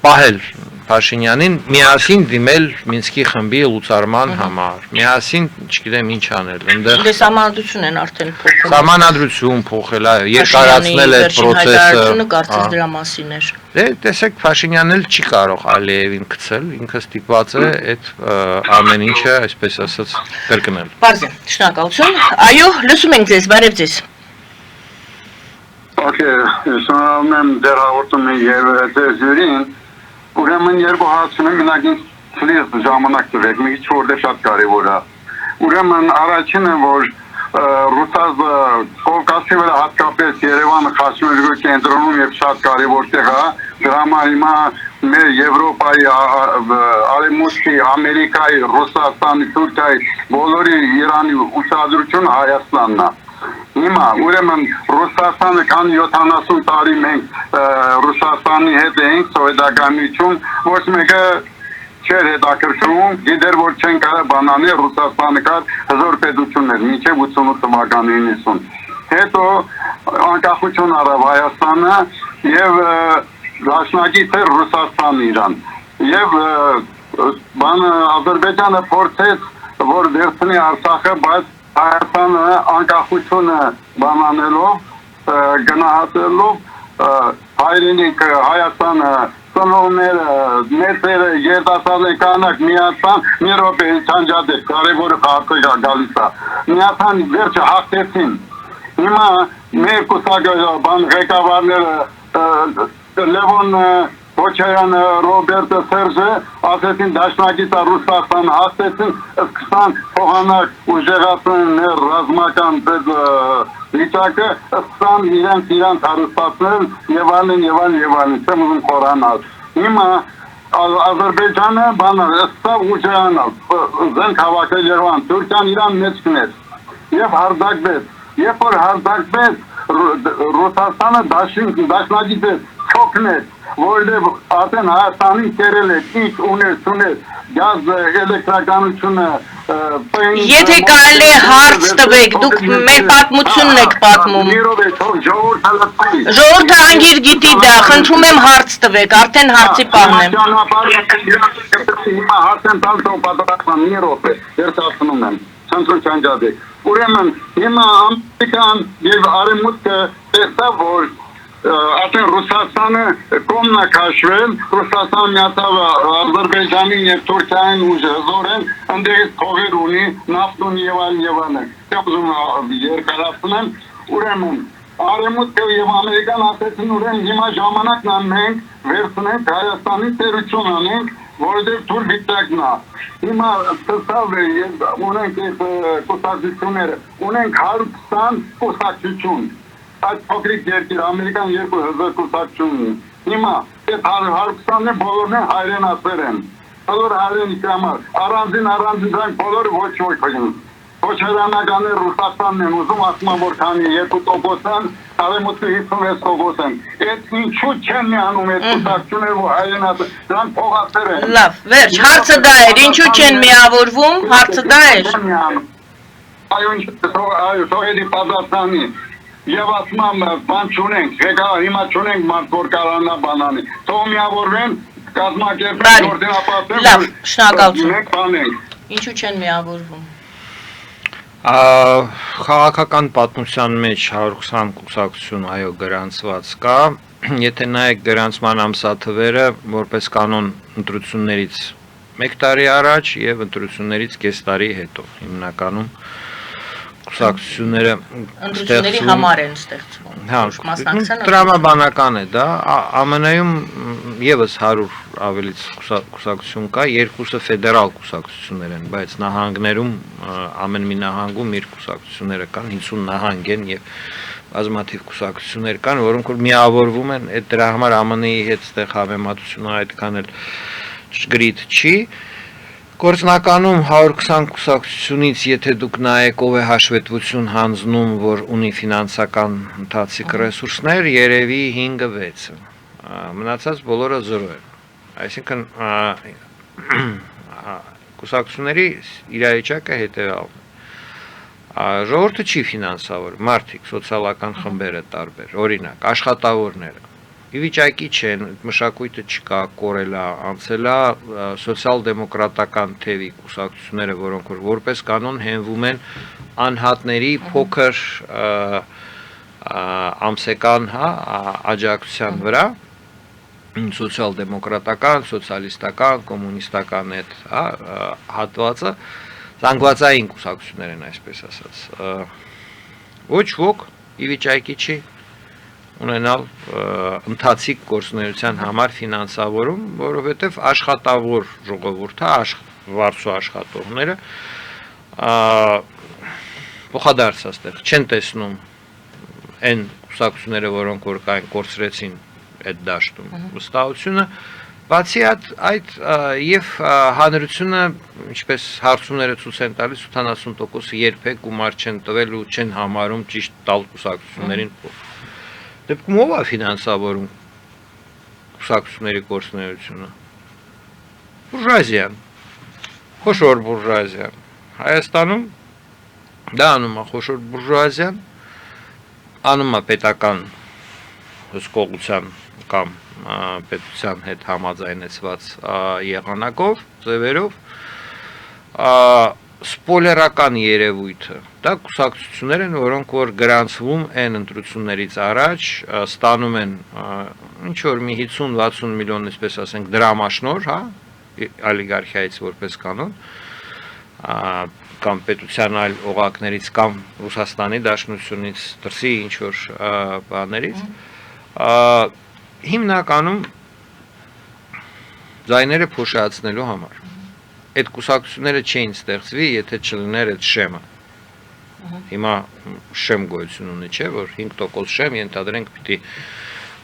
պահել Փաշինյանին միասին դիմել Մինսկի խմբի լուծարման համար, միասին, չգիտեմ ինչ անել, այնտեղ Դե սահմանադրություն են արդեն փոխել։ Սահմանադրություն փոխել, երկարացնել այդ process-ը։ Կարծես դրա մասին էր։ Դե տեսեք, Փաշինյանն էլ չի կարող Ալիևին գցել, ինքը ստիպված է այդ ամեն ինչը, այսպես ասած, կրկնել։ Պարզ է, շնորհակալություն։ Այո, լսում ենք ձեզ, բարև ձեզ։ Okay, շնորհակալ եմ դեր հաղորդումը եւ ձեր ժյուրին։ Ուրեմն երկու հարցում եմ մենակ ցլիզ ժամանակ տվեք, մի քիչ որտեղ շատ կարևոր է։ Ուրեմն առաջինը որ Ռուսաստանը Կովկասի վրա հատկապես Երևանը խաչմերուկի կենտրոնում եւ շատ կարևոր տեղ է, դրա համար հիմա մեր Եվրոպայի, Արևմուտքի, Ամերիկայի, Ռուսաստանի, Թուրքիայի, բոլորի Իրանի ուշադրությունը Հայաստանն է։ Հիմա ուրեմն Ռուսաստանը կան 70 տարի մենք Ռուսաստանի հետ ենք սովետական ոչ մեկը չէր հետաքրքրում, գիտեր որ չեն կարող բանանել Ռուսաստանը կար հզոր պետություններ մինչև 88 թվականին 90։ Հետո անկախություն առավ Հայաստանը եւ դաշնակից էր Ռուսաստանը իրան։ Եվ Ադրբեջանը փորձեց որ վերցնի Արցախը, բայց Հայաստանը անկախությունը բանանելով գնահատելով հայրենիքը Հայաստանը ծնողները մեծերը երիտասարդները կանակ միացան մի րոպե չանջատել կարևորը հարցը գալիս է միացան վերջը հաղթեցին հիմա մեր կուսակը բան ղեկավարները Լևոն Քոչարյանը, Ռոբերտը Սերժը ասեցին դաշնակից Ռուսաստան հաստեցին, սկսան փոխանակ ուժեղացնել ռազմական վիճակը, սկսան իրենց հարստացնել եւ այլն, չեմ ուզում խորանալ։ Հիմա Ադրբեջանը սկսավ ուժեղանալ, զենք հավաքել Երևան, Թուրքիան իրան մեջ գներ եւ հարձակվեց, երբ որ հարձակվեց Ռուսաստանը դաշնակից չոքնեց որտեղ արդեն Հայաստանին կերել է ինչ ուներ գազ էլեկտրականությունը Եթե կարելի է հարց տվեք, դուք մեր պատմությունն եք պատմում։ Ժողովուրդը անգիր գիտի դա, խնդրում եմ հարց տվեք, արդեն հարցի պահն եմ։ Հիմա հարց եմ տալ թող պատասխան մի րոպե, վերջացնում եմ, խնդրում չանջատեք։ Ուրեմն հիմա Ամերիկան եւ Արևմուտքը տեսավ որ Արդեն Ռուսաստանը կողմն է քաշվել, Ռուսաստանը միացավ Ադրբեջանին եւ Թուրքիային ուժը զորեն, ընդդեղից փողեր ունի, նավթ ունի եւ այլն։ Ուզում երկարացնեմ, ուրեմն Արևմուտքը եւ Ամերիկան ասեցին ուրեմն հիմա ժամանակն է մենք վերցնենք Հայաստանի տերություն անենք, որովհետեւ թույլ վիճակն է։ Հիմա ցավ ունենք կուսակցությունները, ունենք 120 կուսակցություն։ Այդ փոքրիկ երկիր Ամերիկան 2000 կուսակցություն Հիմա այդ հարցանն բոլորն են հայրենասեր են։ Բոլոր հայրենիքի համար առանձին դրանք բոլորը ոչ քային։ Ոչ հրանականներ Ռուսաստանն են ուզում ասում որ քանի 2%-ն, արևմուտքի 56%-ն։ Այդ ինչու չեն միանում այդ կուսակցությունները որ հայրենասեր, դրանք փողացեր են։ Լավ, վերջ, հարցը դա էր, ինչու չեն միավորվում, հարցը դա էր։ Այո, սողերի պատասխանի։ Եվ ասում բան չունենք, ղեկավար հիմա չունենք մարդ որ կարանա բանանի։ Թող միավորվեն, կազմակերպեն, օրդենապատեն, լավ, շնորհակալություն։ մենք բանենք։ Ինչու չեն միավորվում։ Քաղաքական պատմության մեջ 120 կուսակցություն այո գրանցված կա, եթե նայեք գրանցման ամսաթվերը, որպես կանոն ընտրություններից 1 տարի առաջ եւ ընտրություններից կես տարի հետո, հիմնականում կուսակցությունները ընտրությունների համար են ստեղծվում։ Հա, տրամաբանական է դա, ԱՄՆ-ում եւս 100 ավելից կուսակցություն կա, երկուսը ֆեդերալ կուսակցություններ են, բայց նահանգներում ամեն մի նահանգում իր կուսակցությունները կան, 50 նահանգ են եւ բազմաթիվ կուսակցություններ կան, որոնք որ միավորվում են, այդ դրա համար ԱՄՆ-ի հետ ստեղ համեմատությունը այդքան էլ ճշգրիտ չի։ Գործնականում 120 կուսակցությունից, եթե դուք նայեք ով է հաշվետվություն հանձնում, որ ունի ֆինանսական ընթացիկ ռեսուրսներ, երևի 5-6-ը, մնացած բոլորը 0 են, այսինքն կուսակցությունների իրավիճակը հետևյալն է, ժողովուրդը չի ֆինանսավոր, մարդիկ, սոցիալական խմբերը տարբեր, օրինակ, աշխատավորները, Իվիճակի չեն, մշակույթը չկա, կորել է, անցել է սոցիալ-դեմոկրատական թևի կուսակցությունները, որոնք որպես կանոն հենվում են անհատների փոքր ամսական աջակցության վրա, սոցիալ-դեմոկրատական, սոցիալիստական, կոմունիստական այդ հատվածը, զանգվածային կուսակցություններ են, այսպես ասած, ոչ ոք իվիճակի չի ունենալ ընթացիկ գործունեության համար ֆինանսավորում, որովհետև աշխատավոր ժողովուրդը, վարձու աշխատողները փոխադարձ աստեղ չեն տեսնում այն կուսակցությունները, որոնք որ կային կորցրեցին այդ դաշտում վստահությունը, բացի այդ եւ հանրությունը, ինչպես հարցումները ցույց են տալիս, 70% երբեք գումար չեն տվել ու չեն համարում ճիշտ տալ կուսակցություններին Դեպքում ով է ֆինանսավորում կուսակցությունների գործունեությունը։ Բուրժուազիան, խոշոր բուրժուազիան։ Հայաստանում դա անում է խոշոր բուրժուազիան, անում է պետական հսկողության կամ պետության հետ համաձայնեցված եղանակով, ձևերով, սպոյլերական երևույթը, դա կուսակցություններ են, որոնք որ գրանցվում են ընտրություններից առաջ, ստանում են ինչ որ մի 50-60 միլիոն, այսպես ասենք, դրամաշնոր, հա, օլիգարխիայից որպես կանոն, կամ պետության այլ օղակներից կամ Ռուսաստանի Դաշնությունից, դրսի ինչ որ բաներից, հիմնականում ձայները փոշիացնելու համար։ Այդ կուսակցությունները չէին ստեղծվի, եթե չլիներ այդ շեմը։ Հիմա շեմ գոյություն ունի, չէ, որ 5% շեմ ենթադրենք պիտի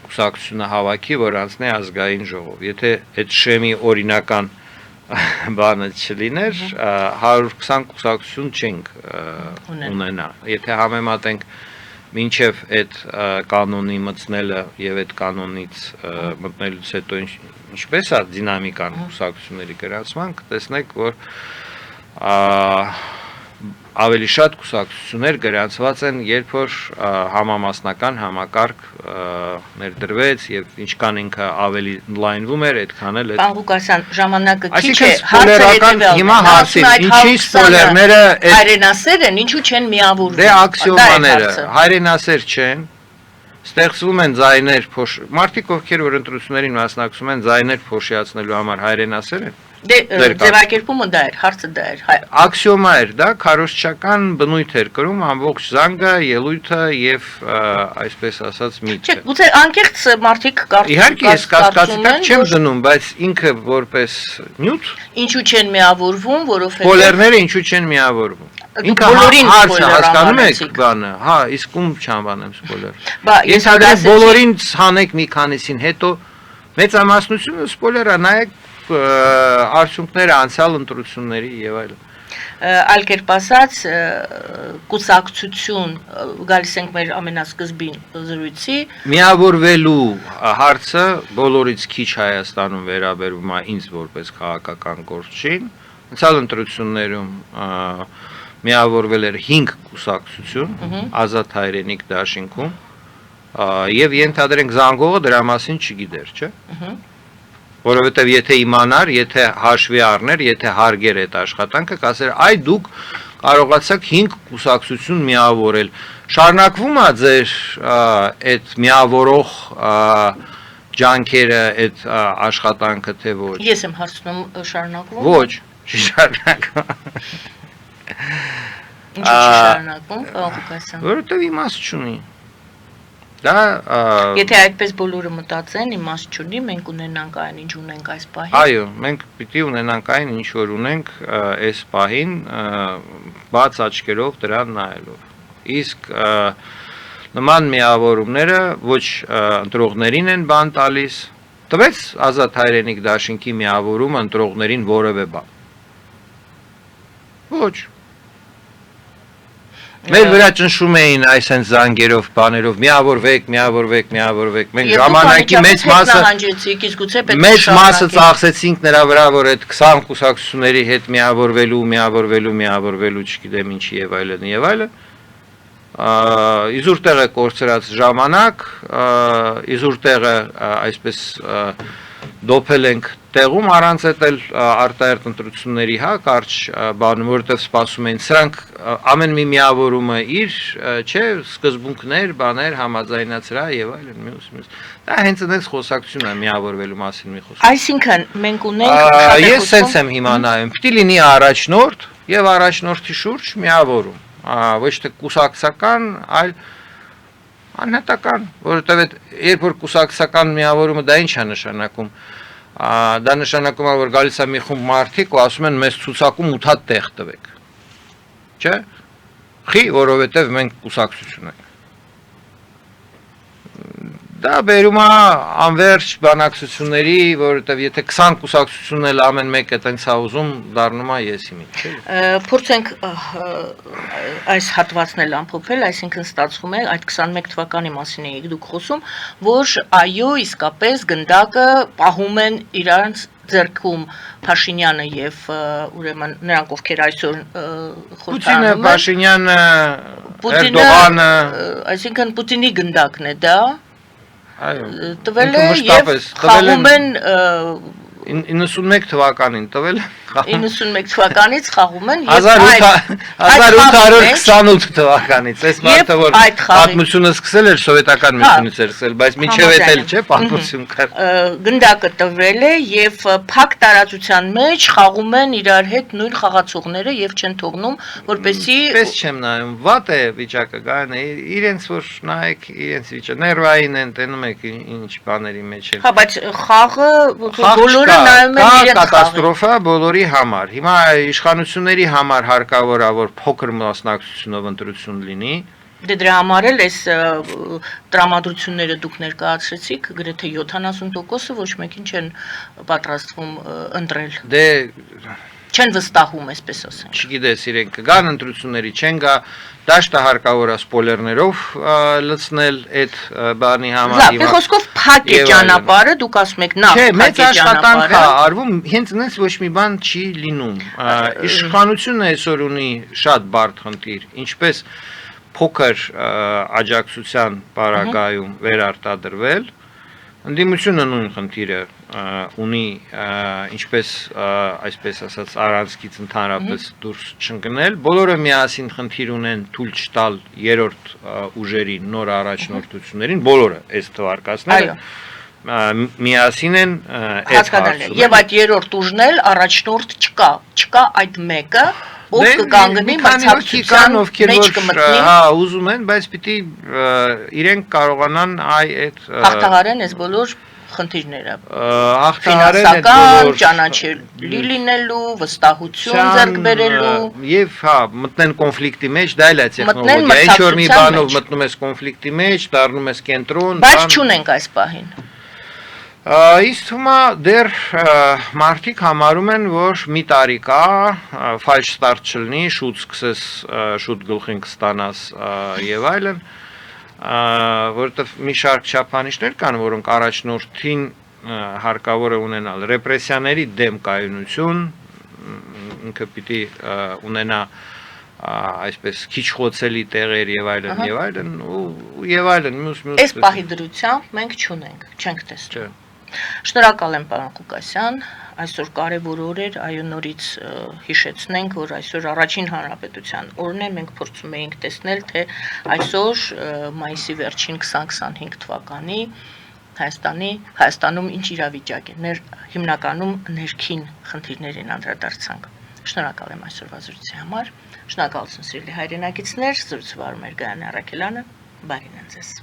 կուսակցությունը հավաքի, որ անցնի ազգային ժողով։ Եթե այդ շեմի օրինական բանը չլիներ, 120 կուսակցություն չենք ունենա։ Եթե համեմատենք մինչև այդ կանոնի մտցնելը եւ այդ կանոնից մտնելուց հետո ինչպես է դինամիկան կուսակցությունների գրանցման, կտեսնեք, որ ավելի շատ կուսակցություններ գրանցված են, երբ որ համամասնական համակարգ ներդրվեց եւ ինչքան ինքը ավելի լայնվում էր, այդքան էլ Պարոն Ղուկասյան, ժամանակը քիչ է, սպոյլերական հիմա հարցին, ինչի սպոյլերները հայրենասեր են, ինչու չեն միավորվում։ Դե աքսիոմաները հայրենասեր չեն, ստեղծվում են ձայներ մարդիկ ովքեր որ ընտրություններին մասնակցում են ձայներ փոշիացնելու համար հայրենասեր են։ Դե ձևակերպումը դա էր, հարցը դա էր։ Աքսիոմա էր դա, քարոզչական բնույթ էր կրում ամբողջ զանգը, ելույթը եւ այսպես ասած միտքը։ Չէ, գուցե անկեղծ մարդիկ կարծում են։ Իհարկե ես կասկածի չեմ դնում, բայց ինքը որպես նյութ ինչու չեն միավորվում, որովհետեւ սպոյլերները ինչու չեն միավորվում։ Ինքը հարցը հասկանում եք բանը, հա, իսկ ում չանվանեմ սպոյլեր։ Ես հադրեմ բոլորին հանեք մի քանիսին հետո մեծամասնությունը սպոյլերա նայեք արդյունքները անցյալ ընտրությունների եւ այլն։ Այլ կերպ ասած կուսակցություն գալիս ենք մեր ամենասկզբին զրույցի Միավորվելու հարցը բոլորից քիչ Հայաստանում վերաբերում է ինձ որպես քաղաքական գործչին։ Անցյալ ընտրություններում միավորվել էր 5 կուսակցություն Ազատ հայրենիք դաշինքում եւ ենթադրենք Զանգողը դրա մասին չգիտեր, չէ՞։ Որովհետև եթե իմանար, եթե հաշվի առներ, եթե հարգեր այդ աշխատանքը, կասեր, այ դուք կարողացաք 5 կուսակցություն միավորել։ Շարունակվում է ձեր այդ միավորող ջանքերը, այդ աշխատանքը, թե ոչ։ Ես եմ հարցնում շարունակվում։ Ոչ, չի շարունակվում։ Ինչու՞ չի շարունակվում, պարոն Ղուկասյան։ Որովհետև իմաստ չունի։ Դա Եթե այդպես բոլորը մտածեն, իմաստ չունի, մենք ունենանք այն, ինչ ունենք այս պահին։ Այո, մենք պիտի ունենանք այն, ինչ որ ունենք այս պահին, բաց աչքերով դրան նայելով։ Իսկ նման միավորումները ոչ ընտրողներին են բան տալիս, տվեց Ազատ հայրենիք դաշինքի միավորումը ընտրողներին որևէ բան։ Ոչ։ Մեր վրա ճնշում էին այսենց զանգերով, բաներով, միավորվեք։ Մենք ժամանակի մեծ մասը ծախսեցինք նրա վրա, որ այդ 20 կուսակցությունների հետ միավորվելու, չգիտեմ ինչի եւ այլն։ Իզուր տեղը կորցրած ժամանակ, իզուր տեղը այսպես դոփել ենք տեղում առանց էլ արտահերտ ընտրությունների կարճ բանում, որովհետև սպասում են սրանք ամեն մի միավորումը իր, չէ, սկզբունքներ, բաներ, համաձայնացրա եւ այլն, մյուս։ Դա հենց այնպես խոսակցություն է միավորվելու մասին մի խոսք։ Այսինքն մենք ունենք Ես sense եմ հիմա նայում, պիտի լինի առաջնորդ եւ առաջնորդի շուրջ միավորում, ոչ թե կուսակցական, այլ անհատական, որովհետև երբ որ կուսակցական միավորումը դա ինչ է նշանակում, դա նշանակում է, որ գալիս է մի խումբ մարդիկ ու ասում են մեզ ցուցակում 8 հատ տեղ տվեք, չէ՞, խի, որովհետև մենք կուսակցություն ենք, դա բերում է անվերջ բանակցությունների, որովհետև եթե 20 կուսակցությունն էլ ամեն մեկը տենց է ուզում, դառնում է եսիմի, չէ՞։ Փորձենք այս հատվածն էլ ամփոփել, այսինքն ստացվում է այդ 21 թվականի մասին եք դուք խոսում, որ այո, իսկապես գնդակը պահում են իրանց ձեռքում Փաշինյանը եւ ուրեմն նրանք ովքեր այսօր Պուտինը, Փաշինյանը, Էրդողանը, այսինքն Պուտինի գնդակն է դա։ Տվել է եւ խաղում են 91 թվականին տվել 91 թվականից խաղում են 1828 թվականից այս մարդը որ պատմությունը սկսել էր սովետական միությունից էր սկսել, բայց մինչև այդ էլ չէ պատմություն կար։ Գնդակը տվել է եւ փակ տարածության մեջ խաղում են իրար հետ նույն խաղացողները եւ չեն թողնում որպեսի Պես չեմ նայում, վատ է վիճակը գան է, իրենց որ նայեք իրենց վիճակը ներվային են տենում եք ինչ բաների մեջ են։ Հա, բայց խաղը բոլորը նայում են իրենց կատաստրոֆա բոլորի համար։ Հիմա իշխանությունների համար հարկավոր է որ փոքր մասնակցությունով ընտրություն լինի։ Դե դրա համար էլ այս տրամադրությունները դուք ներկայացրեցիք, գրեթե 70%-ը ոչ մեկին չեն պատրաստվում ընտրել։ Դե չեն վստահում, այսպես ասենք։ Չգիտես, իրենք կգան ընտրությունների, չեն գա, դաշտը հարկավոր է սպոյլերներով լցնել այդ բանի համար։ Լավ, խոսքով փակ է ճանապարհը, դուք ասում եք նախ փակ է ճանապարհը։ Չէ, մեծ աշխատանք է արվում, հենց այնպես ոչ մի բան չի լինում։ Իշխանությունը այսօր ունի շատ բարդ խնդիր, ինչպես փոքր աջակցության պարագայում վերարտադրվել, ընդդիմությունը նույն խնդիրը ունի, ինչպես այսպես ասած առանցքից ընդհանրապես դուրս չընկնել, բոլորը միասին խնդիր ունեն թույլ չտալ երրորդ ուժերի նոր առաջնորդություններին, բոլորը այս թվարկածները միասին են այդ հարցում։ Եվ այդ երրորդ ուժն էլ առաջնորդ չկա այդ մեկը ով կկանգնի մրցակցության մեջ կմտնի։ Հա, ուզում են, բայց պիտի իրենք կարողանան այդ հաղթահարեն այս բոլոր խնդիրները։ Հաղթահարեն այդ բոլոր ճանաչելի լինելու, վստահություն ձեռք բերելու եւ հա, մտնեն կոնֆլիկտի մեջ, դա էլ է տեխնոլոգիա։ Ինչ որ մի բանով մտնում ես կոնֆլիկտի մեջ, դառնում ես կենտրոն, բայց չունենք այս պահին։ Ինձ թվում է դեռ մարդիկ համարում են, որ մի տարի կա, false start չլինի, շուտ սկսես, շուտ գլխին կստանաս եւ այլն, որովհետեւ մի շարք չափանիշներ կան, որոնք առաջնորդին հարկավոր է ունենալ ռեպրեսիաների դեմ կայունություն, ինքը պիտի ունենա այսպես քիչ խոցելի տեղեր եւ այլն եւ այլն մյուս Այս պահի դրությամբ մենք չենք տեսնում։ Շնորհակալ եմ պարոն Ղուկասյան, այսօր կարևոր օր էր, այո նորից հիշեցնենք, որ այսօր առաջին հանրապետության օրն է, մենք փորձում էինք տեսնել, թե այսօր մայիսի վերջին 2025 թվականի Հայաստանում ինչ իրավիճակ է, հիմնականում ներքին խնդիրներին անդրադարձանք։ Շնորհակալ եմ այսօրվա զրույցի համար, շնորհակալություն սիրելի հայրենակիցներ, զրույցը վարում էր Գայանե Առաքելյանը, բարին ձեզ։